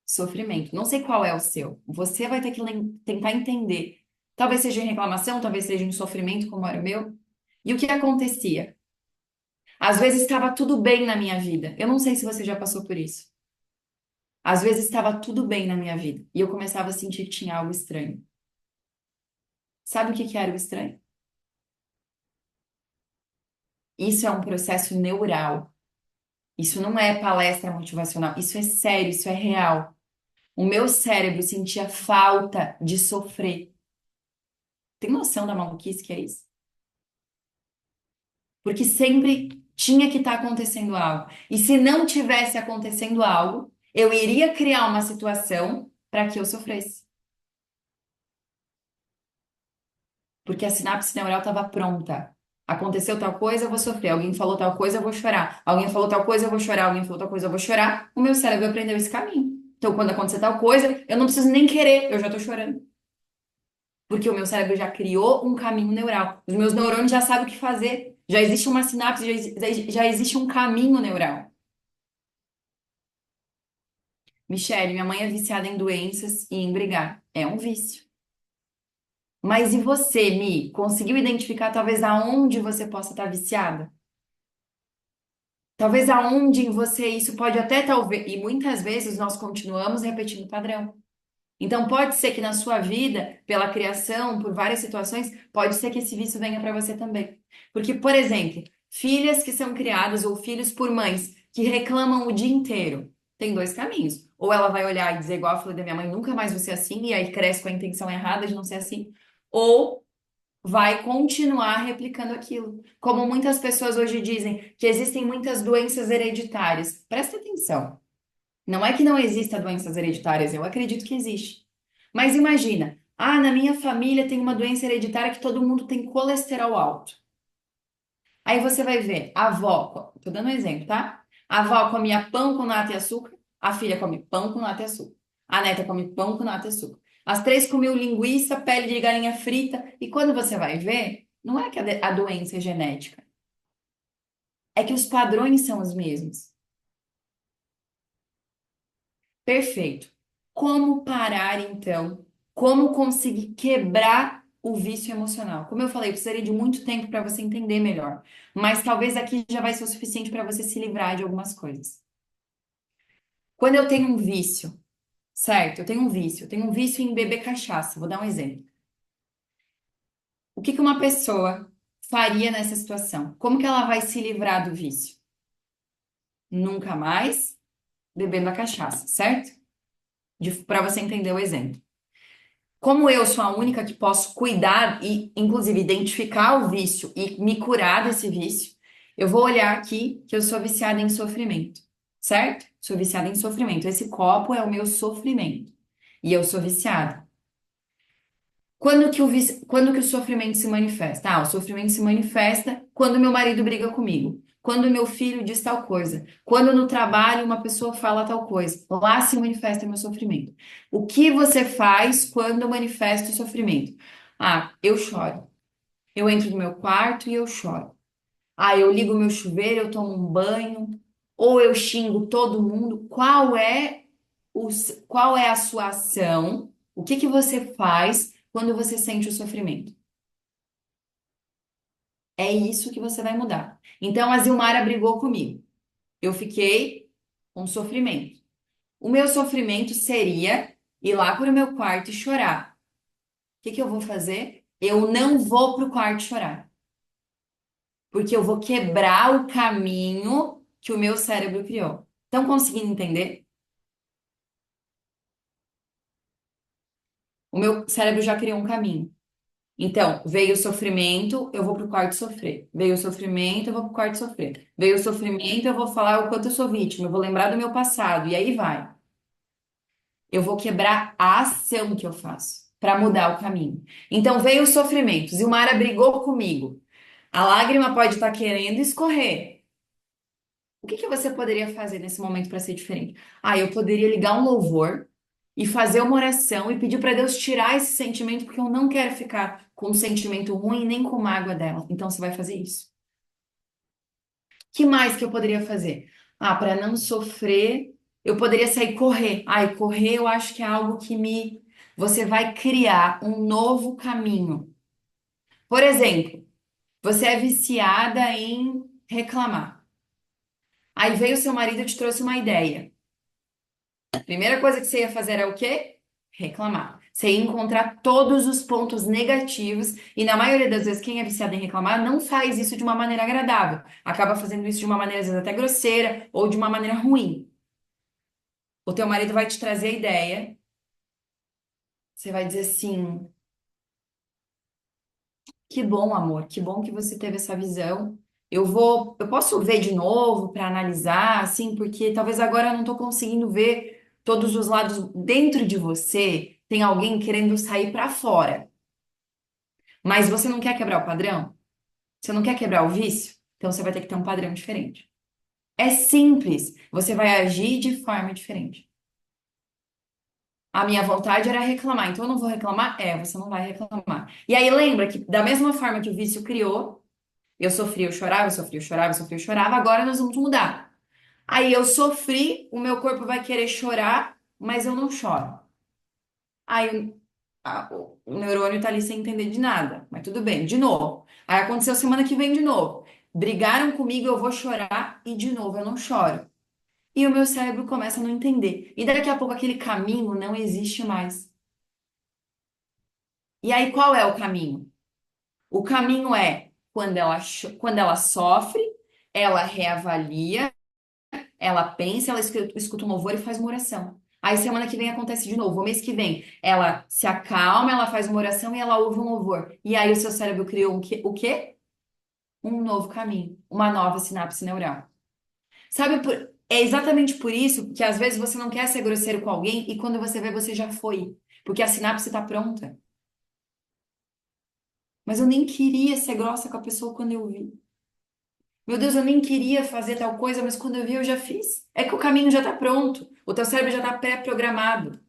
Sofrimento. Não sei qual é o seu. Você vai ter que tentar entender. Talvez seja em reclamação, talvez seja em sofrimento, como era o meu. E o que acontecia? Às vezes estava tudo bem na minha vida. Eu não sei se você já passou por isso. Às vezes estava tudo bem na minha vida. E eu começava a sentir que tinha algo estranho. Sabe o que que era o estranho? Isso é um processo neural. Isso não é palestra motivacional. Isso é sério, isso é real. O meu cérebro sentia falta de sofrer. Tem noção da maluquice que é isso? Porque sempre tinha que estar acontecendo algo. E se não tivesse acontecendo algo, eu iria criar uma situação para que eu sofresse. Porque a sinapse neural estava pronta. Aconteceu tal coisa, eu vou sofrer. Alguém falou tal coisa, eu vou chorar. Alguém falou tal coisa, eu vou chorar. Alguém falou tal coisa, eu vou chorar. O meu cérebro aprendeu esse caminho. Então, quando acontecer tal coisa, eu não preciso nem querer, eu já tô chorando. Porque o meu cérebro já criou um caminho neural. Os meus neurônios já sabem o que fazer. Já existe uma sinapse, já existe um caminho neural. Michele, minha mãe é viciada em doenças e em brigar. É um vício. Mas e você, Mi? Conseguiu identificar talvez aonde você possa estar viciada? Talvez aonde em você isso pode até talvez, e muitas vezes nós continuamos repetindo o padrão. Então pode ser que na sua vida, pela criação, por várias situações, pode ser que esse vício venha para você também. Porque, por exemplo, filhas que são criadas ou filhos por mães que reclamam o dia inteiro, tem dois caminhos. Ou ela vai olhar e dizer, igual eu falei da minha mãe, nunca mais vou ser assim, e aí cresce com a intenção errada de não ser assim. Ou vai continuar replicando aquilo. Como muitas pessoas hoje dizem que existem muitas doenças hereditárias. Presta atenção. Não é que não exista doenças hereditárias, eu acredito que existe. Mas imagina, na minha família tem uma doença hereditária que todo mundo tem colesterol alto. Aí você vai ver, a avó, tô dando um exemplo, tá? A avó comia pão com nata e açúcar, a filha come pão com nata e açúcar. A neta come pão com nata e açúcar. As três comiam linguiça, pele de galinha frita, e quando você vai ver, não é que a doença é genética, é que os padrões são os mesmos. Perfeito. Como parar, então? Como conseguir quebrar o vício emocional? Como eu falei, eu precisaria de muito tempo para você entender melhor. Mas talvez aqui já vai ser o suficiente para você se livrar de algumas coisas. Quando eu tenho um vício, certo? Eu tenho um vício em beber cachaça. Vou dar um exemplo. O que que uma pessoa faria nessa situação? Como que ela vai se livrar do vício? Nunca mais bebendo a cachaça, certo? Para você entender o exemplo. Como eu sou a única que posso cuidar e, inclusive, identificar o vício e me curar desse vício, eu vou olhar aqui que eu sou viciada em sofrimento, certo? Sou viciada em sofrimento. Esse copo é o meu sofrimento. E eu sou viciada. Quando que o sofrimento se manifesta? Ah, o sofrimento se manifesta quando meu marido briga comigo, quando meu filho diz tal coisa, quando no trabalho uma pessoa fala tal coisa. Lá se manifesta meu sofrimento. O que você faz quando manifesta o sofrimento? Ah, eu choro. Eu entro no meu quarto e eu choro. Ah, eu ligo o meu chuveiro, eu tomo um banho, ou eu xingo todo mundo. Qual é a sua ação? O que que você faz quando você sente o sofrimento? É isso que você vai mudar. Então, a Zilmara brigou comigo. Eu fiquei com sofrimento. O meu sofrimento seria ir lá para o meu quarto e chorar. O que que eu vou fazer? Eu não vou para o quarto chorar, porque eu vou quebrar o caminho que o meu cérebro criou. Estão conseguindo entender? O meu cérebro já criou um caminho. Então, veio o sofrimento, eu vou pro quarto sofrer. Veio o sofrimento, eu vou pro quarto sofrer. Veio o sofrimento, eu vou falar o quanto eu sou vítima, eu vou lembrar do meu passado, e aí vai. Eu vou quebrar a ação que eu faço para mudar o caminho. Então, veio o sofrimento, Zilmara brigou comigo. A lágrima pode estar querendo escorrer. O que que você poderia fazer nesse momento para ser diferente? Ah, eu poderia ligar um louvor e fazer uma oração e pedir para Deus tirar esse sentimento, porque eu não quero ficar com um sentimento ruim nem com mágoa dela. Então você vai fazer isso. Que mais que eu poderia fazer? Ah, para não sofrer, eu poderia sair correr. Ai, correr eu acho que é algo que me. Você vai criar um novo caminho. Por exemplo, você é viciada em reclamar. Aí veio o seu marido e te trouxe uma ideia. Primeira coisa que você ia fazer era o quê? Reclamar. Você ia encontrar todos os pontos negativos, e na maioria das vezes, quem é viciado em reclamar não faz isso de uma maneira agradável. Acaba fazendo isso de uma maneira, às vezes, até grosseira ou de uma maneira ruim. O teu marido vai te trazer a ideia, você vai dizer assim: que bom, amor, que bom que você teve essa visão. Eu posso ver de novo para analisar, assim, porque talvez agora eu não estou conseguindo ver todos os lados dentro de você. Tem alguém querendo sair para fora. Mas você não quer quebrar o padrão? Você não quer quebrar o vício? Então você vai ter que ter um padrão diferente. É simples. Você vai agir de forma diferente. A minha vontade era reclamar, então eu não vou reclamar? É, você não vai reclamar. E aí lembra que da mesma forma que o vício criou, eu sofria, eu chorava, eu sofria, eu chorava, eu sofria, eu chorava, agora nós vamos mudar. Aí eu sofri, o meu corpo vai querer chorar, mas eu não choro. Aí o neurônio tá ali sem entender de nada, mas tudo bem, de novo. Aí aconteceu semana que vem de novo. Brigaram comigo, eu vou chorar e de novo eu não choro. E o meu cérebro começa a não entender. E daqui a pouco aquele caminho não existe mais. E aí qual é o caminho? O caminho é quando ela sofre, ela reavalia, ela pensa, ela escuta um louvor e faz uma oração. Aí semana que vem acontece de novo. O mês que vem, ela se acalma, ela faz uma oração e ela ouve um louvor. E aí o seu cérebro criou o quê? Um novo caminho, uma nova sinapse neural. É exatamente por isso que às vezes você não quer ser grosseiro com alguém e quando você vê, você já foi. Porque a sinapse está pronta. Mas eu nem queria ser grossa com a pessoa quando eu vi. Meu Deus, eu nem queria fazer tal coisa, mas quando eu vi, eu já fiz. É que o caminho já está pronto. O teu cérebro já está pré-programado.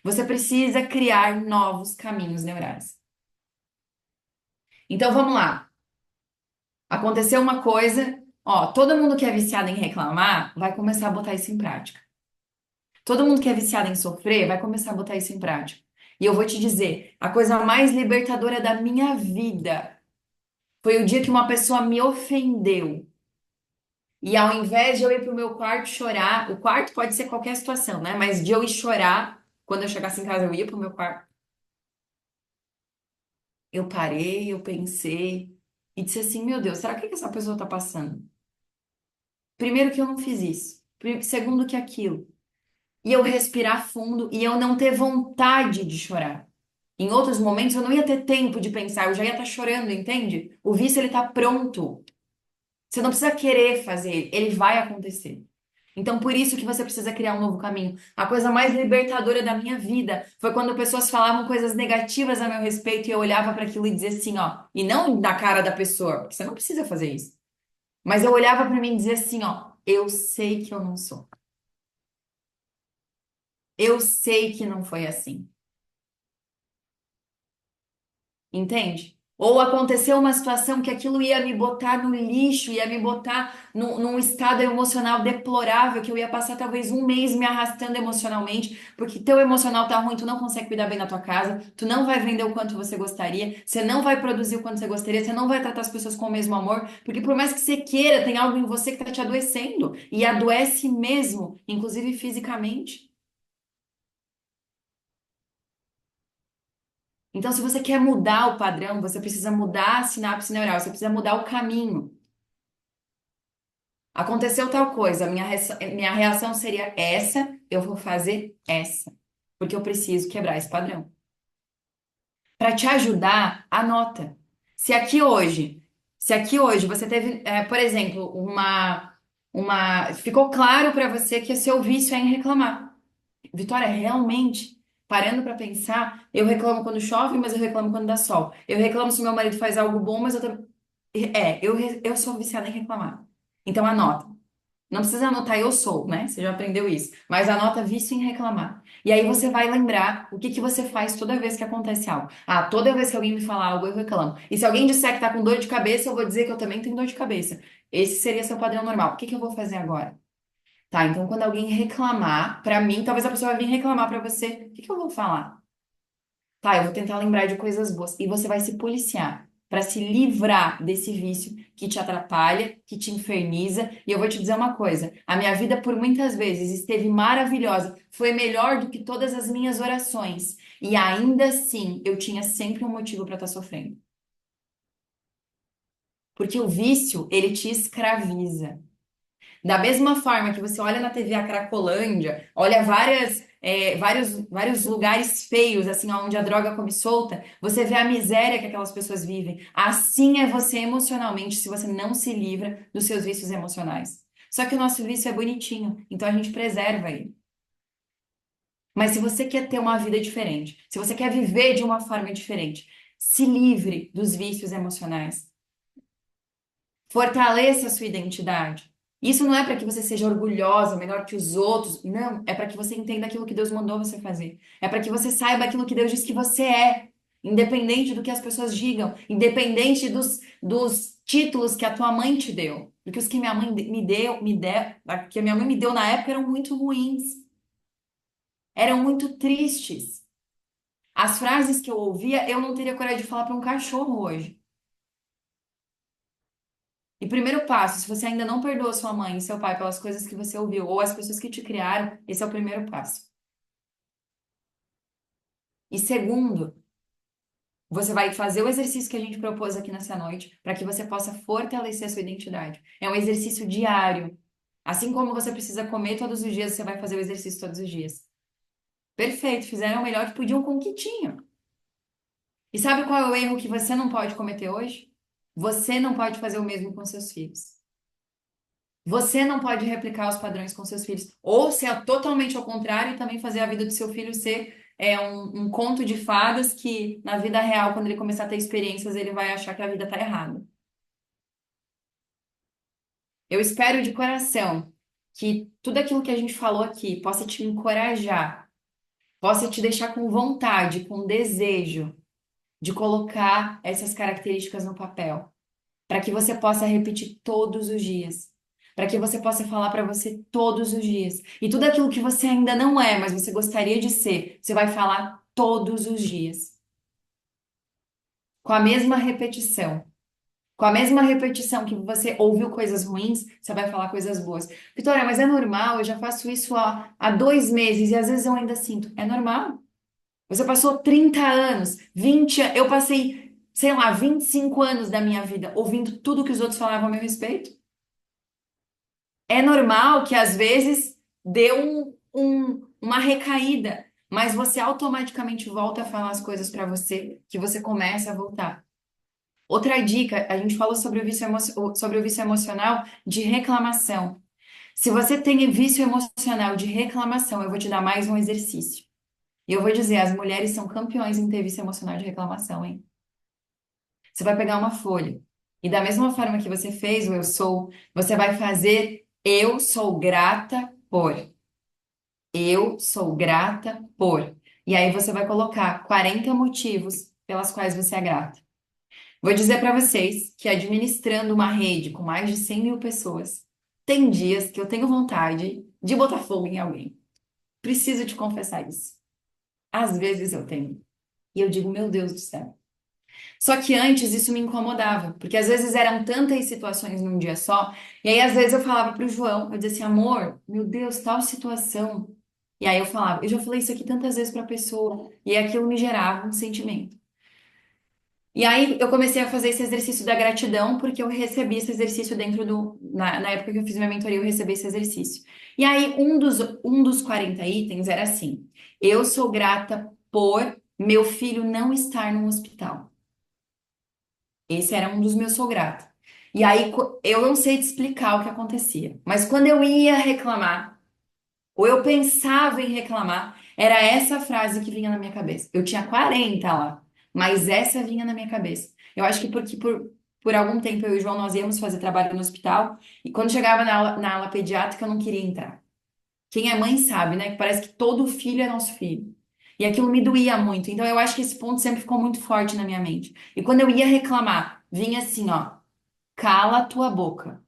Você precisa criar novos caminhos neurais. Então vamos lá. Aconteceu uma coisa, ó, todo mundo que é viciado em reclamar vai começar a botar isso em prática. Todo mundo que é viciado em sofrer vai começar a botar isso em prática. E eu vou te dizer, a coisa mais libertadora da minha vida foi o dia que uma pessoa me ofendeu. E ao invés de eu ir pro meu quarto chorar, o quarto pode ser qualquer situação, né? Mas de eu ir chorar, quando eu chegasse em casa, eu ia pro meu quarto. Eu parei, eu pensei e disse assim: meu Deus, será que essa pessoa tá passando? Primeiro, que eu não fiz isso. Segundo, que aquilo. e eu respirar fundo e eu não ter vontade de chorar. Em outros momentos eu não ia ter tempo de pensar, eu já ia estar chorando, entende? O vício ele tá pronto. Você não precisa querer fazer ele vai acontecer. Então, por isso que você precisa criar um novo caminho. A coisa mais libertadora da minha vida foi quando pessoas falavam coisas negativas a meu respeito e eu olhava para aquilo e dizia assim, ó, e não na cara da pessoa, porque você não precisa fazer isso. Mas eu olhava para mim e dizia assim, ó, eu sei que eu não sou. Eu sei que não foi assim. Entende? Ou aconteceu uma situação que aquilo ia me botar no lixo, ia me botar num estado emocional deplorável, que eu ia passar talvez um mês me arrastando emocionalmente, porque teu emocional tá ruim, tu não consegue cuidar bem da tua casa, tu não vai vender o quanto você gostaria, você não vai produzir o quanto você gostaria, você não vai tratar as pessoas com o mesmo amor, porque por mais que você queira, tem algo em você que tá te adoecendo, e adoece mesmo, inclusive fisicamente. Então, se você quer mudar o padrão, você precisa mudar a sinapse neural, você precisa mudar o caminho. Aconteceu tal coisa, minha reação seria essa, eu vou fazer essa, porque eu preciso quebrar esse padrão. Para te ajudar, anota. Se aqui hoje, se aqui hoje você teve, por exemplo, ficou claro para você que o seu vício é em reclamar. Vitória, realmente, parando para pensar, eu reclamo quando chove, mas eu reclamo quando dá sol. Eu reclamo se meu marido faz algo bom, mas eu também. Eu sou viciada em reclamar. Então anota. Não precisa anotar eu sou, né? Você já aprendeu isso. Mas anota vício em reclamar. E aí você vai lembrar o que que você faz toda vez que acontece algo. Ah, toda vez que alguém me falar algo, eu reclamo. E se alguém disser que tá com dor de cabeça, eu vou dizer que eu também tenho dor de cabeça. Esse seria seu padrão normal. O que que eu vou fazer agora? Tá, então quando alguém reclamar pra mim, talvez a pessoa vai vir reclamar pra você. O que que eu vou falar? Tá, eu vou tentar lembrar de coisas boas. E você vai se policiar para se livrar desse vício que te atrapalha, que te inferniza. E eu vou te dizer uma coisa: a minha vida por muitas vezes esteve maravilhosa, foi melhor do que todas as minhas orações. E ainda assim, eu tinha sempre um motivo para estar sofrendo. Porque o vício, ele te escraviza. Da mesma forma que você olha na TV a Cracolândia, olha vários lugares feios, assim, onde a droga come solta, você vê a miséria que aquelas pessoas vivem. Assim é você emocionalmente, se você não se livra dos seus vícios emocionais. Só que o nosso vício é bonitinho, então a gente preserva ele. Mas se você quer ter uma vida diferente, se você quer viver de uma forma diferente, se livre dos vícios emocionais. Fortaleça a sua identidade. Isso não é para que você seja orgulhosa, melhor que os outros. Não, é para que você entenda aquilo que Deus mandou você fazer. É para que você saiba aquilo que Deus diz que você é, independente do que as pessoas digam, independente dos títulos que a tua mãe te deu. Porque os que minha mãe que a minha mãe me deu na época eram muito ruins, eram muito tristes. As frases que eu ouvia, eu não teria coragem de falar para um cachorro hoje. E primeiro passo, se você ainda não perdoa sua mãe e seu pai pelas coisas que você ouviu, ou as pessoas que te criaram, esse é o primeiro passo. E segundo, você vai fazer o exercício que a gente propôs aqui nessa noite, para que você possa fortalecer a sua identidade. É um exercício diário. Assim como você precisa comer todos os dias, você vai fazer o exercício todos os dias. Perfeito, fizeram o melhor que podiam com o que tinham. E sabe qual é o erro que você não pode cometer hoje? Você não pode fazer o mesmo com seus filhos. Você não pode replicar os padrões com seus filhos. Ou ser totalmente ao contrário e também fazer a vida do seu filho ser um conto de fadas que, na vida real, quando ele começar a ter experiências, ele vai achar que a vida está errada. Eu espero de coração que tudo aquilo que a gente falou aqui possa te encorajar, possa te deixar com vontade, com desejo de colocar essas características no papel. Para que você possa repetir todos os dias, para que você possa falar para você todos os dias. E tudo aquilo que você ainda não é, mas você gostaria de ser, você vai falar todos os dias, com a mesma repetição. Com a mesma repetição que você ouviu coisas ruins, você vai falar coisas boas. Vitória, mas é normal, eu já faço isso há 2 meses e às vezes eu ainda sinto. É normal. Você passou 30 anos, 20, eu passei, sei lá, 25 anos da minha vida ouvindo tudo que os outros falavam a meu respeito. É normal que às vezes dê uma recaída, mas você automaticamente volta a falar as coisas para você, que você começa a voltar. Outra dica, a gente falou sobre sobre o vício emocional de reclamação. Se você tem vício emocional de reclamação, eu vou te dar mais um exercício. E eu vou dizer, as mulheres são campeões em ter vício emocional de reclamação, hein? Você vai pegar uma folha e da mesma forma que você fez o eu sou, você vai fazer eu sou grata por. Eu sou grata por. E aí você vai colocar 40 motivos pelas quais você é grata. Vou dizer para vocês que administrando uma rede com mais de 100 mil pessoas, tem dias que eu tenho vontade de botar fogo em alguém. Preciso te confessar isso. Às vezes eu tenho. E eu digo, meu Deus do céu. Só que antes isso me incomodava, porque às vezes eram tantas situações num dia só, e aí às vezes eu falava pro João, eu dizia assim, amor, meu Deus, tal situação. E aí eu falava, eu já falei isso aqui tantas vezes pra pessoa, e aquilo me gerava um sentimento. E aí eu comecei a fazer esse exercício da gratidão, porque eu recebi esse exercício na época que eu fiz minha mentoria, eu recebi esse exercício. E aí um dos 40 itens era assim, eu sou grata por meu filho não estar no hospital. Esse era um dos meus sou grata. E aí eu não sei te explicar o que acontecia, mas quando eu ia reclamar, ou eu pensava em reclamar, era essa frase que vinha na minha cabeça. Eu tinha 40 lá, mas essa vinha na minha cabeça. Eu acho que porque por algum tempo eu e o João nós íamos fazer trabalho no hospital, e quando chegava na aula pediátrica eu não queria entrar. Quem é mãe sabe, né? Que parece que todo filho é nosso filho. E aquilo me doía muito. Então eu acho que esse ponto sempre ficou muito forte na minha mente. E quando eu ia reclamar, vinha assim, ó, cala a tua boca,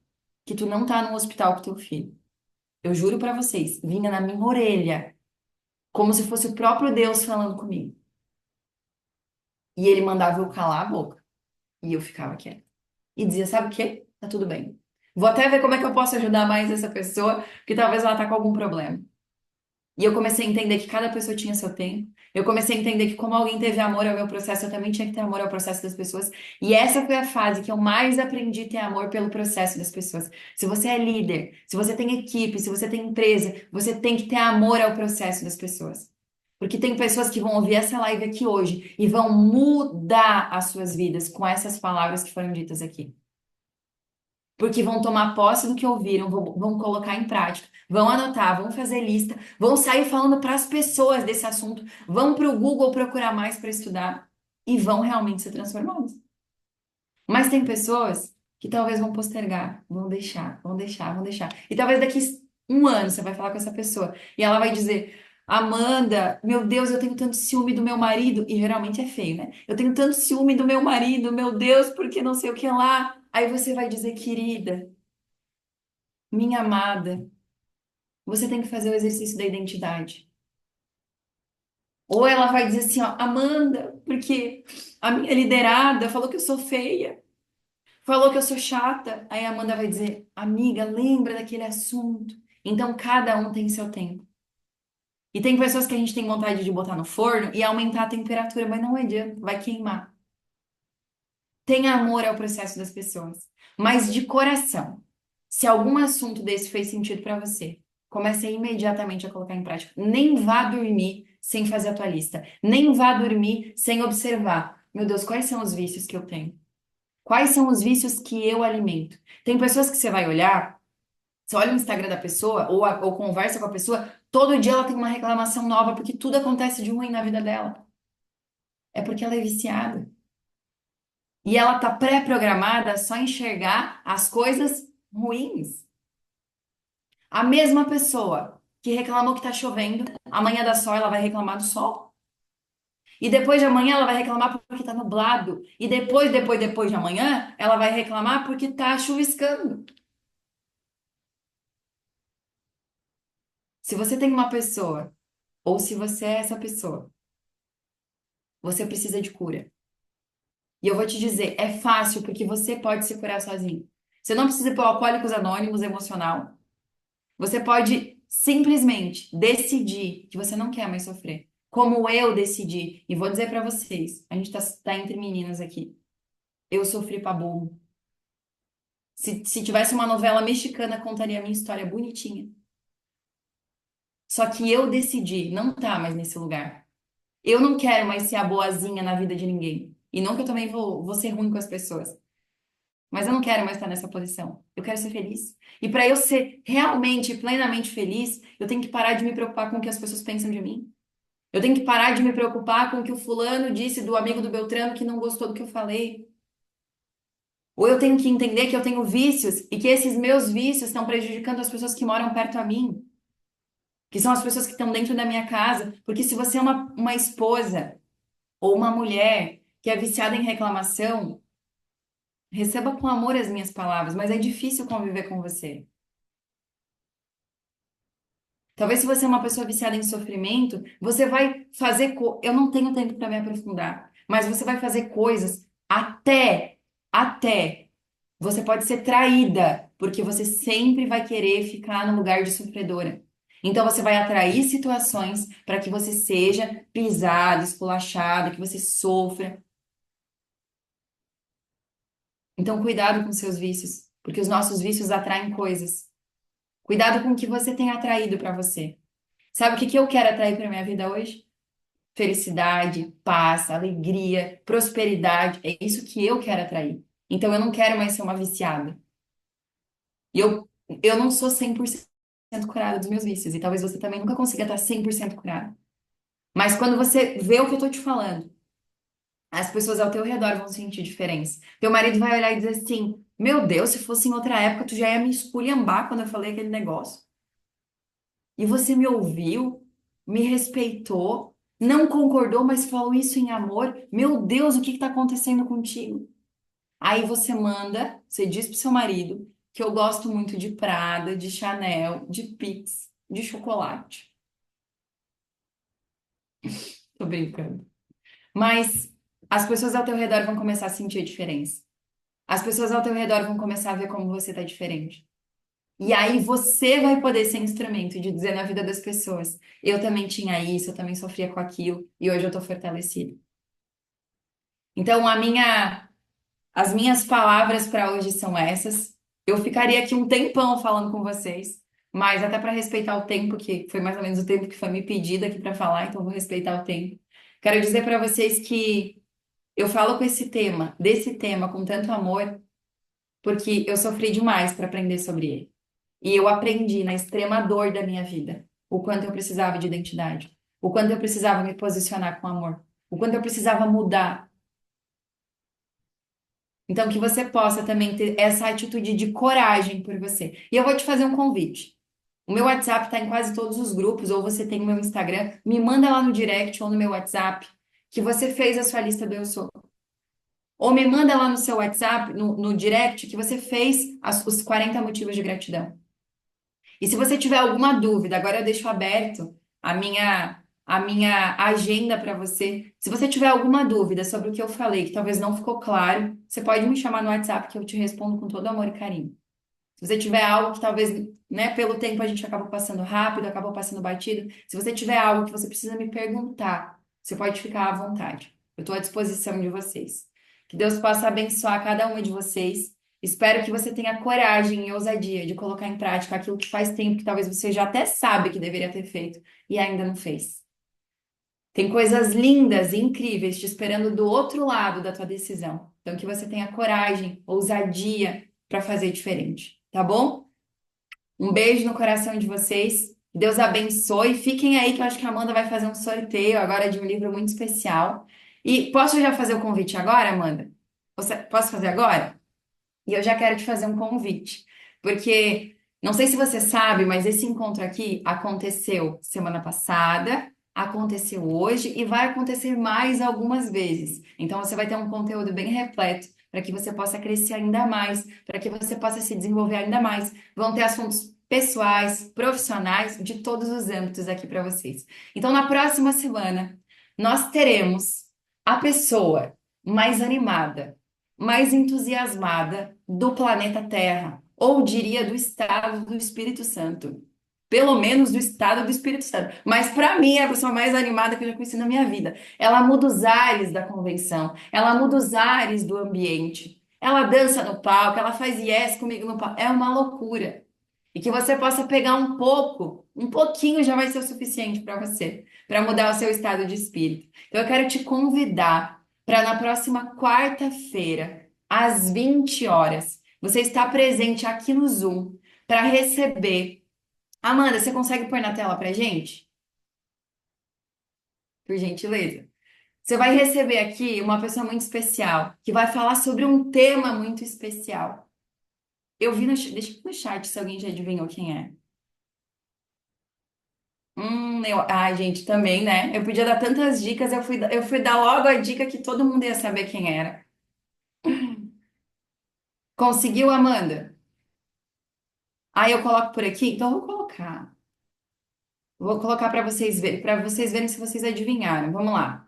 que tu não tá no hospital com teu filho. Eu juro pra vocês, vinha na minha orelha, como se fosse o próprio Deus falando comigo. E ele mandava eu calar a boca. E eu ficava quieta. E dizia, sabe o quê? Tá tudo bem. Vou até ver como é que eu posso ajudar mais essa pessoa, porque talvez ela tá com algum problema. E eu comecei a entender que cada pessoa tinha seu tempo. Eu comecei a entender que como alguém teve amor ao meu processo, eu também tinha que ter amor ao processo das pessoas. E essa foi a fase que eu mais aprendi a ter amor pelo processo das pessoas. Se você é líder, se você tem equipe, se você tem empresa, você tem que ter amor ao processo das pessoas. Porque tem pessoas que vão ouvir essa live aqui hoje e vão mudar as suas vidas com essas palavras que foram ditas aqui. Porque vão tomar posse do que ouviram, vão colocar em prática, vão anotar, vão fazer lista, vão sair falando para as pessoas desse assunto, vão para o Google procurar mais para estudar e vão realmente ser transformados. Mas tem pessoas que talvez vão postergar, vão deixar, vão deixar, vão deixar. E talvez daqui um ano você vai falar com essa pessoa e ela vai dizer: Amanda, meu Deus, eu tenho tanto ciúme do meu marido, e geralmente é feio, né? Eu tenho tanto ciúme do meu marido, meu Deus, porque não sei o que lá. Aí você vai dizer, querida, minha amada, você tem que fazer o exercício da identidade. Ou ela vai dizer assim, ó, Amanda, porque a minha liderada falou que eu sou feia, falou que eu sou chata. Aí a Amanda vai dizer, amiga, lembra daquele assunto. Então cada um tem seu tempo. E tem pessoas que a gente tem vontade de botar no forno e aumentar a temperatura, mas não adianta, vai queimar. Tenha amor ao processo das pessoas, mas de coração. Se algum assunto desse fez sentido para você, comece imediatamente a colocar em prática. Nem vá dormir sem fazer a tua lista. Nem vá dormir sem observar. Meu Deus, quais são os vícios que eu tenho? Quais são os vícios que eu alimento? Tem pessoas que você vai olhar, você olha o Instagram da pessoa ou conversa com a pessoa, todo dia ela tem uma reclamação nova porque tudo acontece de ruim na vida dela. É porque ela é viciada. E ela tá pré-programada a só enxergar as coisas ruins. A mesma pessoa que reclamou que tá chovendo, amanhã dá sol, ela vai reclamar do sol. E depois de amanhã ela vai reclamar porque tá nublado. E depois de amanhã, ela vai reclamar porque tá chuviscando. Se você tem uma pessoa, ou se você é essa pessoa, você precisa de cura. E eu vou te dizer, é fácil porque você pode se curar sozinho. Você não precisa ir para o Alcoólicos Anônimos emocional. Você pode simplesmente decidir que você não quer mais sofrer. Como eu decidi. E vou dizer pra vocês, a gente tá entre meninas aqui. Eu sofri pra burro. Se tivesse uma novela mexicana, contaria a minha história bonitinha. Só que eu decidi não estar mais nesse lugar. Eu não quero mais ser a boazinha na vida de ninguém. E não que eu também vou ser ruim com as pessoas. Mas eu não quero mais estar nessa posição. Eu quero ser feliz. E para eu ser realmente, plenamente feliz, eu tenho que parar de me preocupar com o que as pessoas pensam de mim. Eu tenho que parar de me preocupar com o que o fulano disse do amigo do Beltrano que não gostou do que eu falei. Ou eu tenho que entender que eu tenho vícios e que esses meus vícios estão prejudicando as pessoas que moram perto a mim, que são as pessoas que estão dentro da minha casa. Porque se você é uma esposa ou uma mulher que é viciada em reclamação, receba com amor as minhas palavras, mas é difícil conviver com você. Talvez se você é uma pessoa viciada em sofrimento, você vai fazer. Eu não tenho tempo para me aprofundar, mas você vai fazer coisas até. Você pode ser traída, porque você sempre vai querer ficar no lugar de sofredora. Então você vai atrair situações para que você seja pisado, esculachado, que você sofra. Então cuidado com seus vícios, porque os nossos vícios atraem coisas. Cuidado com o que você tem atraído para você. Sabe o que que eu quero atrair para minha vida hoje? Felicidade, paz, alegria, prosperidade. É isso que eu quero atrair. Então eu não quero mais ser uma viciada. E eu não sou 100% curada dos meus vícios. E talvez você também nunca consiga estar 100% curada. Mas quando você vê o que eu tô te falando, as pessoas ao teu redor vão sentir diferença. Teu marido vai olhar e dizer assim: Meu Deus, se fosse em outra época, tu já ia me esculhambar quando eu falei aquele negócio. E você me ouviu, me respeitou, não concordou, mas falou isso em amor. Meu Deus, o que está acontecendo contigo? Aí você manda, você diz pro seu marido que eu gosto muito de Prada, de Chanel, de Pix, de chocolate. Tô brincando. Mas as pessoas ao teu redor vão começar a sentir a diferença. As pessoas ao teu redor vão começar a ver como você tá diferente. E aí você vai poder ser instrumento de dizer na vida das pessoas, eu também tinha isso, eu também sofria com aquilo, e hoje eu tô fortalecido. Então as minhas palavras para hoje são essas. Eu ficaria aqui um tempão falando com vocês, mas até para respeitar o tempo, que foi mais ou menos o tempo que foi me pedido aqui para falar, então eu vou respeitar o tempo. Quero dizer para vocês que eu falo com esse tema, desse tema com tanto amor, porque eu sofri demais para aprender sobre ele. E eu aprendi na extrema dor da minha vida o quanto eu precisava de identidade, o quanto eu precisava me posicionar com amor, o quanto eu precisava mudar. Então, que você possa também ter essa atitude de coragem por você. E eu vou te fazer um convite. O meu WhatsApp está em quase todos os grupos, ou você tem o meu Instagram, me manda lá no direct ou no meu WhatsApp que você fez a sua lista do Eu Sou. Ou me manda lá no seu WhatsApp, no direct, que você fez os 40 motivos de gratidão. E se você tiver alguma dúvida, agora eu deixo aberto a minha agenda para você. Se você tiver alguma dúvida sobre o que eu falei, que talvez não ficou claro, você pode me chamar no WhatsApp que eu te respondo com todo amor e carinho. Se você tiver algo que talvez, né, pelo tempo a gente acabou passando rápido, acabou passando batido, se você tiver algo que você precisa me perguntar, você pode ficar à vontade. Eu estou à disposição de vocês. Que Deus possa abençoar cada uma de vocês. Espero que você tenha coragem e ousadia de colocar em prática aquilo que faz tempo que talvez você já até sabe que deveria ter feito e ainda não fez. Tem coisas lindas e incríveis te esperando do outro lado da tua decisão. Então, que você tenha coragem, ousadia para fazer diferente, tá bom? Um beijo no coração de vocês. Deus abençoe. Fiquem aí que eu acho que a Amanda vai fazer um sorteio agora de um livro muito especial. E posso já fazer o convite agora, Amanda? Posso fazer agora? E eu já quero te fazer um convite, porque não sei se você sabe, mas esse encontro aqui aconteceu semana passada, aconteceu hoje e vai acontecer mais algumas vezes. Então você vai ter um conteúdo bem repleto para que você possa crescer ainda mais, para que você possa se desenvolver ainda mais. Vão ter assuntos pessoais, profissionais, de todos os âmbitos aqui para vocês. Então, na próxima semana, nós teremos a pessoa mais animada, mais entusiasmada do planeta Terra, ou diria do estado do Espírito Santo. Pelo menos do estado do Espírito Santo. Mas para mim é a pessoa mais animada que eu já conheci na minha vida. Ela muda os ares da convenção, ela muda os ares do ambiente. Ela dança no palco, ela faz yes comigo no palco. É uma loucura. E que você possa pegar um pouco Um pouquinho já vai ser o suficiente para você, para mudar o seu estado de espírito. Então, eu quero te convidar para na próxima quarta-feira, às 20 horas, você estar presente aqui no Zoom para receber. Amanda, você consegue pôr na tela para gente? Por gentileza. Você vai receber aqui uma pessoa muito especial, que vai falar sobre um tema muito especial. Eu vi deixa no chat se alguém já adivinhou quem é. Ai, gente, também, né? Eu podia dar tantas dicas, eu fui dar logo a dica que todo mundo ia saber quem era. Conseguiu, Amanda? Aí eu coloco por aqui? Então eu vou colocar. Vou colocar para vocês verem se vocês adivinharam. Vamos lá.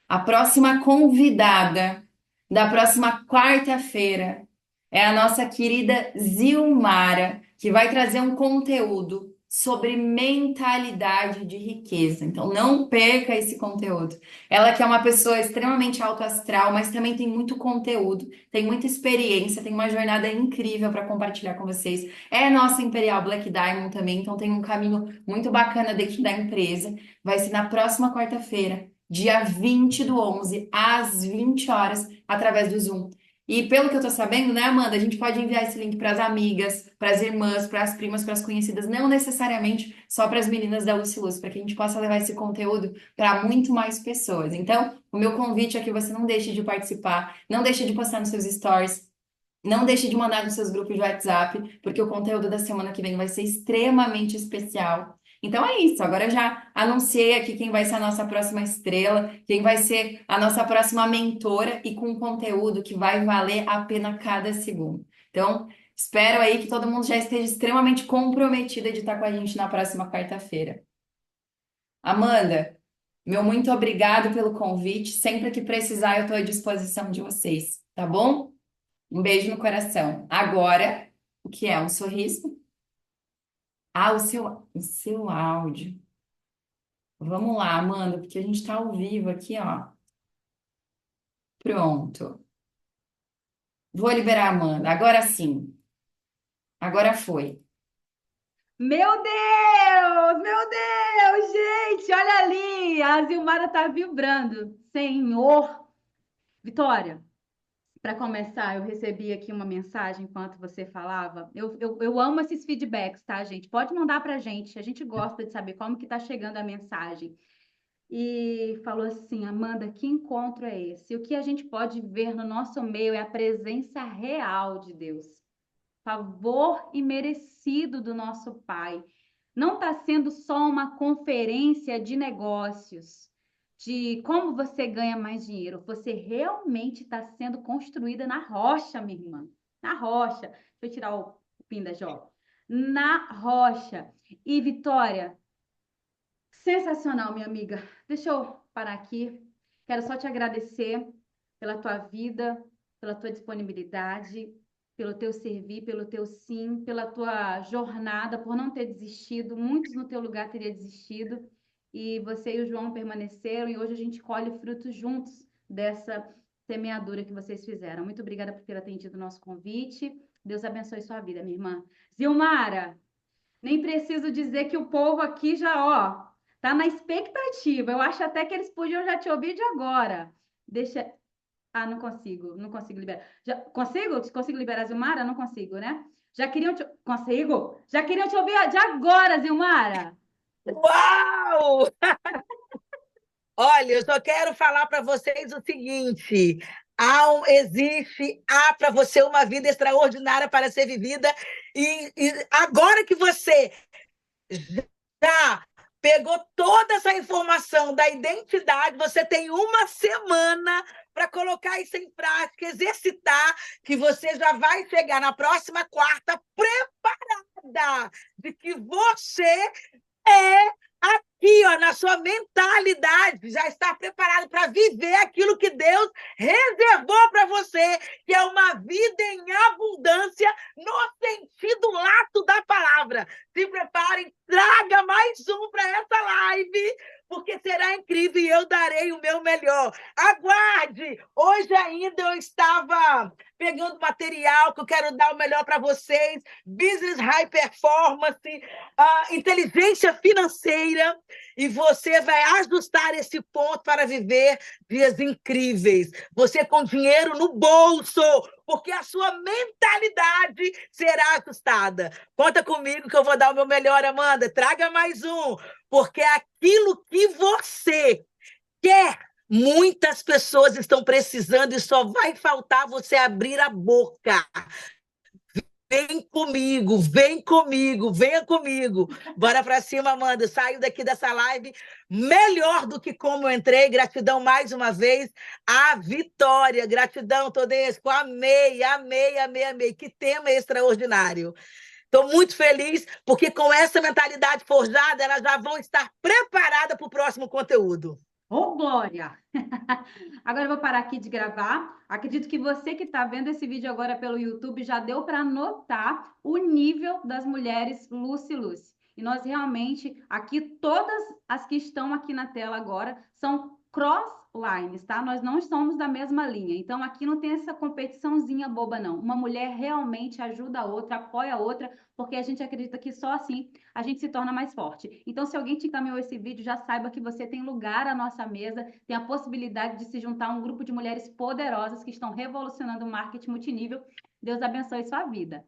A próxima convidada da próxima quarta-feira é a nossa querida Zilmara, que vai trazer um conteúdo sobre mentalidade de riqueza. Então, não perca esse conteúdo. Ela que é uma pessoa extremamente autoastral, mas também tem muito conteúdo, tem muita experiência, tem uma jornada incrível para compartilhar com vocês. É nossa Imperial Black Diamond também, então tem um caminho muito bacana dentro da empresa. Vai ser na próxima quarta-feira, dia 20 do 11 às 20 horas, através do Zoom. E pelo que eu tô sabendo, né, Amanda, a gente pode enviar esse link para as amigas, para as irmãs, para as primas, para as conhecidas, não necessariamente só para as meninas da Luciluz, para que a gente possa levar esse conteúdo para muito mais pessoas. Então, o meu convite é que você não deixe de participar, não deixe de postar nos seus stories, não deixe de mandar nos seus grupos de WhatsApp, porque o conteúdo da semana que vem vai ser extremamente especial. Então é isso. Agora eu já anunciei aqui quem vai ser a nossa próxima estrela, quem vai ser a nossa próxima mentora e com conteúdo que vai valer a pena cada segundo. Então, espero aí que todo mundo já esteja extremamente comprometida de estar com a gente na próxima quarta-feira. Amanda, meu muito obrigado pelo convite. Sempre que precisar, eu estou à disposição de vocês, tá bom? Um beijo no coração. Agora, o que é um sorriso? Ah, o seu áudio. Vamos lá, Amanda, porque a gente está ao vivo aqui, ó. Pronto. Vou liberar a Amanda. Agora sim. Agora foi. Meu Deus, gente, olha ali, a Zilmara tá vibrando. Senhor, Vitória, para começar, eu recebi aqui uma mensagem enquanto você falava. Eu amo esses feedbacks, tá, gente? Pode mandar pra gente, a gente gosta de saber como que tá chegando a mensagem. E falou assim, Amanda, que encontro é esse? O que a gente pode ver no nosso meio é a presença real de Deus, favor imerecido do nosso Pai. Não está sendo só uma conferência de negócios, de como você ganha mais dinheiro. Você realmente está sendo construída na rocha, minha irmã. Na rocha. Deixa eu tirar o pin da Jó. Na rocha. E Vitória, sensacional, minha amiga. Deixa eu parar aqui. Quero só te agradecer pela tua vida, pela tua disponibilidade, pelo teu servir, pelo teu sim, pela tua jornada, por não ter desistido. Muitos no teu lugar teriam desistido e você e o João permaneceram e hoje a gente colhe frutos juntos dessa semeadura que vocês fizeram. Muito obrigada por ter atendido o nosso convite. Deus abençoe sua vida, minha irmã. Zilmara, nem preciso dizer que o povo aqui já, ó, tá na expectativa. Eu acho até que eles podiam já te ouvir de agora. Deixa. Ah, não consigo liberar. Já, consigo? Consigo liberar a Zilmara? Não consigo, né? Já queriam te... Consigo? Já queriam te ouvir de agora, Zilmara. Uau! Olha, eu só quero falar para vocês o seguinte: há para você uma vida extraordinária para ser vivida, e agora que você já pegou toda essa informação da identidade, você tem uma semana para colocar isso em prática, exercitar, que você já vai chegar na próxima quarta preparada de que você é aqui, ó, na sua mentalidade, já está preparado para viver aquilo que Deus reservou para você, que é uma vida em abundância no sentido lato da palavra. Se preparem, traga mais um para essa live, porque será incrível e eu darei o meu melhor. Aguarde! Hoje ainda eu estava pegando material que eu quero dar o melhor para vocês, business high performance, inteligência financeira, e você vai ajustar esse ponto para viver dias incríveis. Você com dinheiro no bolso, porque a sua mentalidade será ajustada. Conta comigo que eu vou dar o meu melhor, Amanda. Traga mais um, porque aquilo que você quer, muitas pessoas estão precisando e só vai faltar você abrir a boca. Vem comigo, vem comigo, venha comigo. Bora para cima, Amanda. Eu saio daqui dessa live melhor do que como eu entrei. Gratidão mais uma vez. A Vitória. Gratidão, Todesco. Amei, amei, amei, amei. Que tema extraordinário. Estou muito feliz, porque com essa mentalidade forjada, elas já vão estar preparadas para o próximo conteúdo. Ô, Glória! Agora eu vou parar aqui de gravar. Acredito que você que está vendo esse vídeo agora pelo YouTube já deu para notar o nível das mulheres Lucy Lucy. E nós realmente, aqui, todas as que estão aqui na tela agora são crosslines, tá? Nós não estamos da mesma linha. Então, aqui não tem essa competiçãozinha boba, não. Uma mulher realmente ajuda a outra, apoia a outra, porque a gente acredita que só assim a gente se torna mais forte. Então, se alguém te encaminhou esse vídeo, já saiba que você tem lugar à nossa mesa, tem a possibilidade de se juntar a um grupo de mulheres poderosas que estão revolucionando o marketing multinível. Deus abençoe sua vida.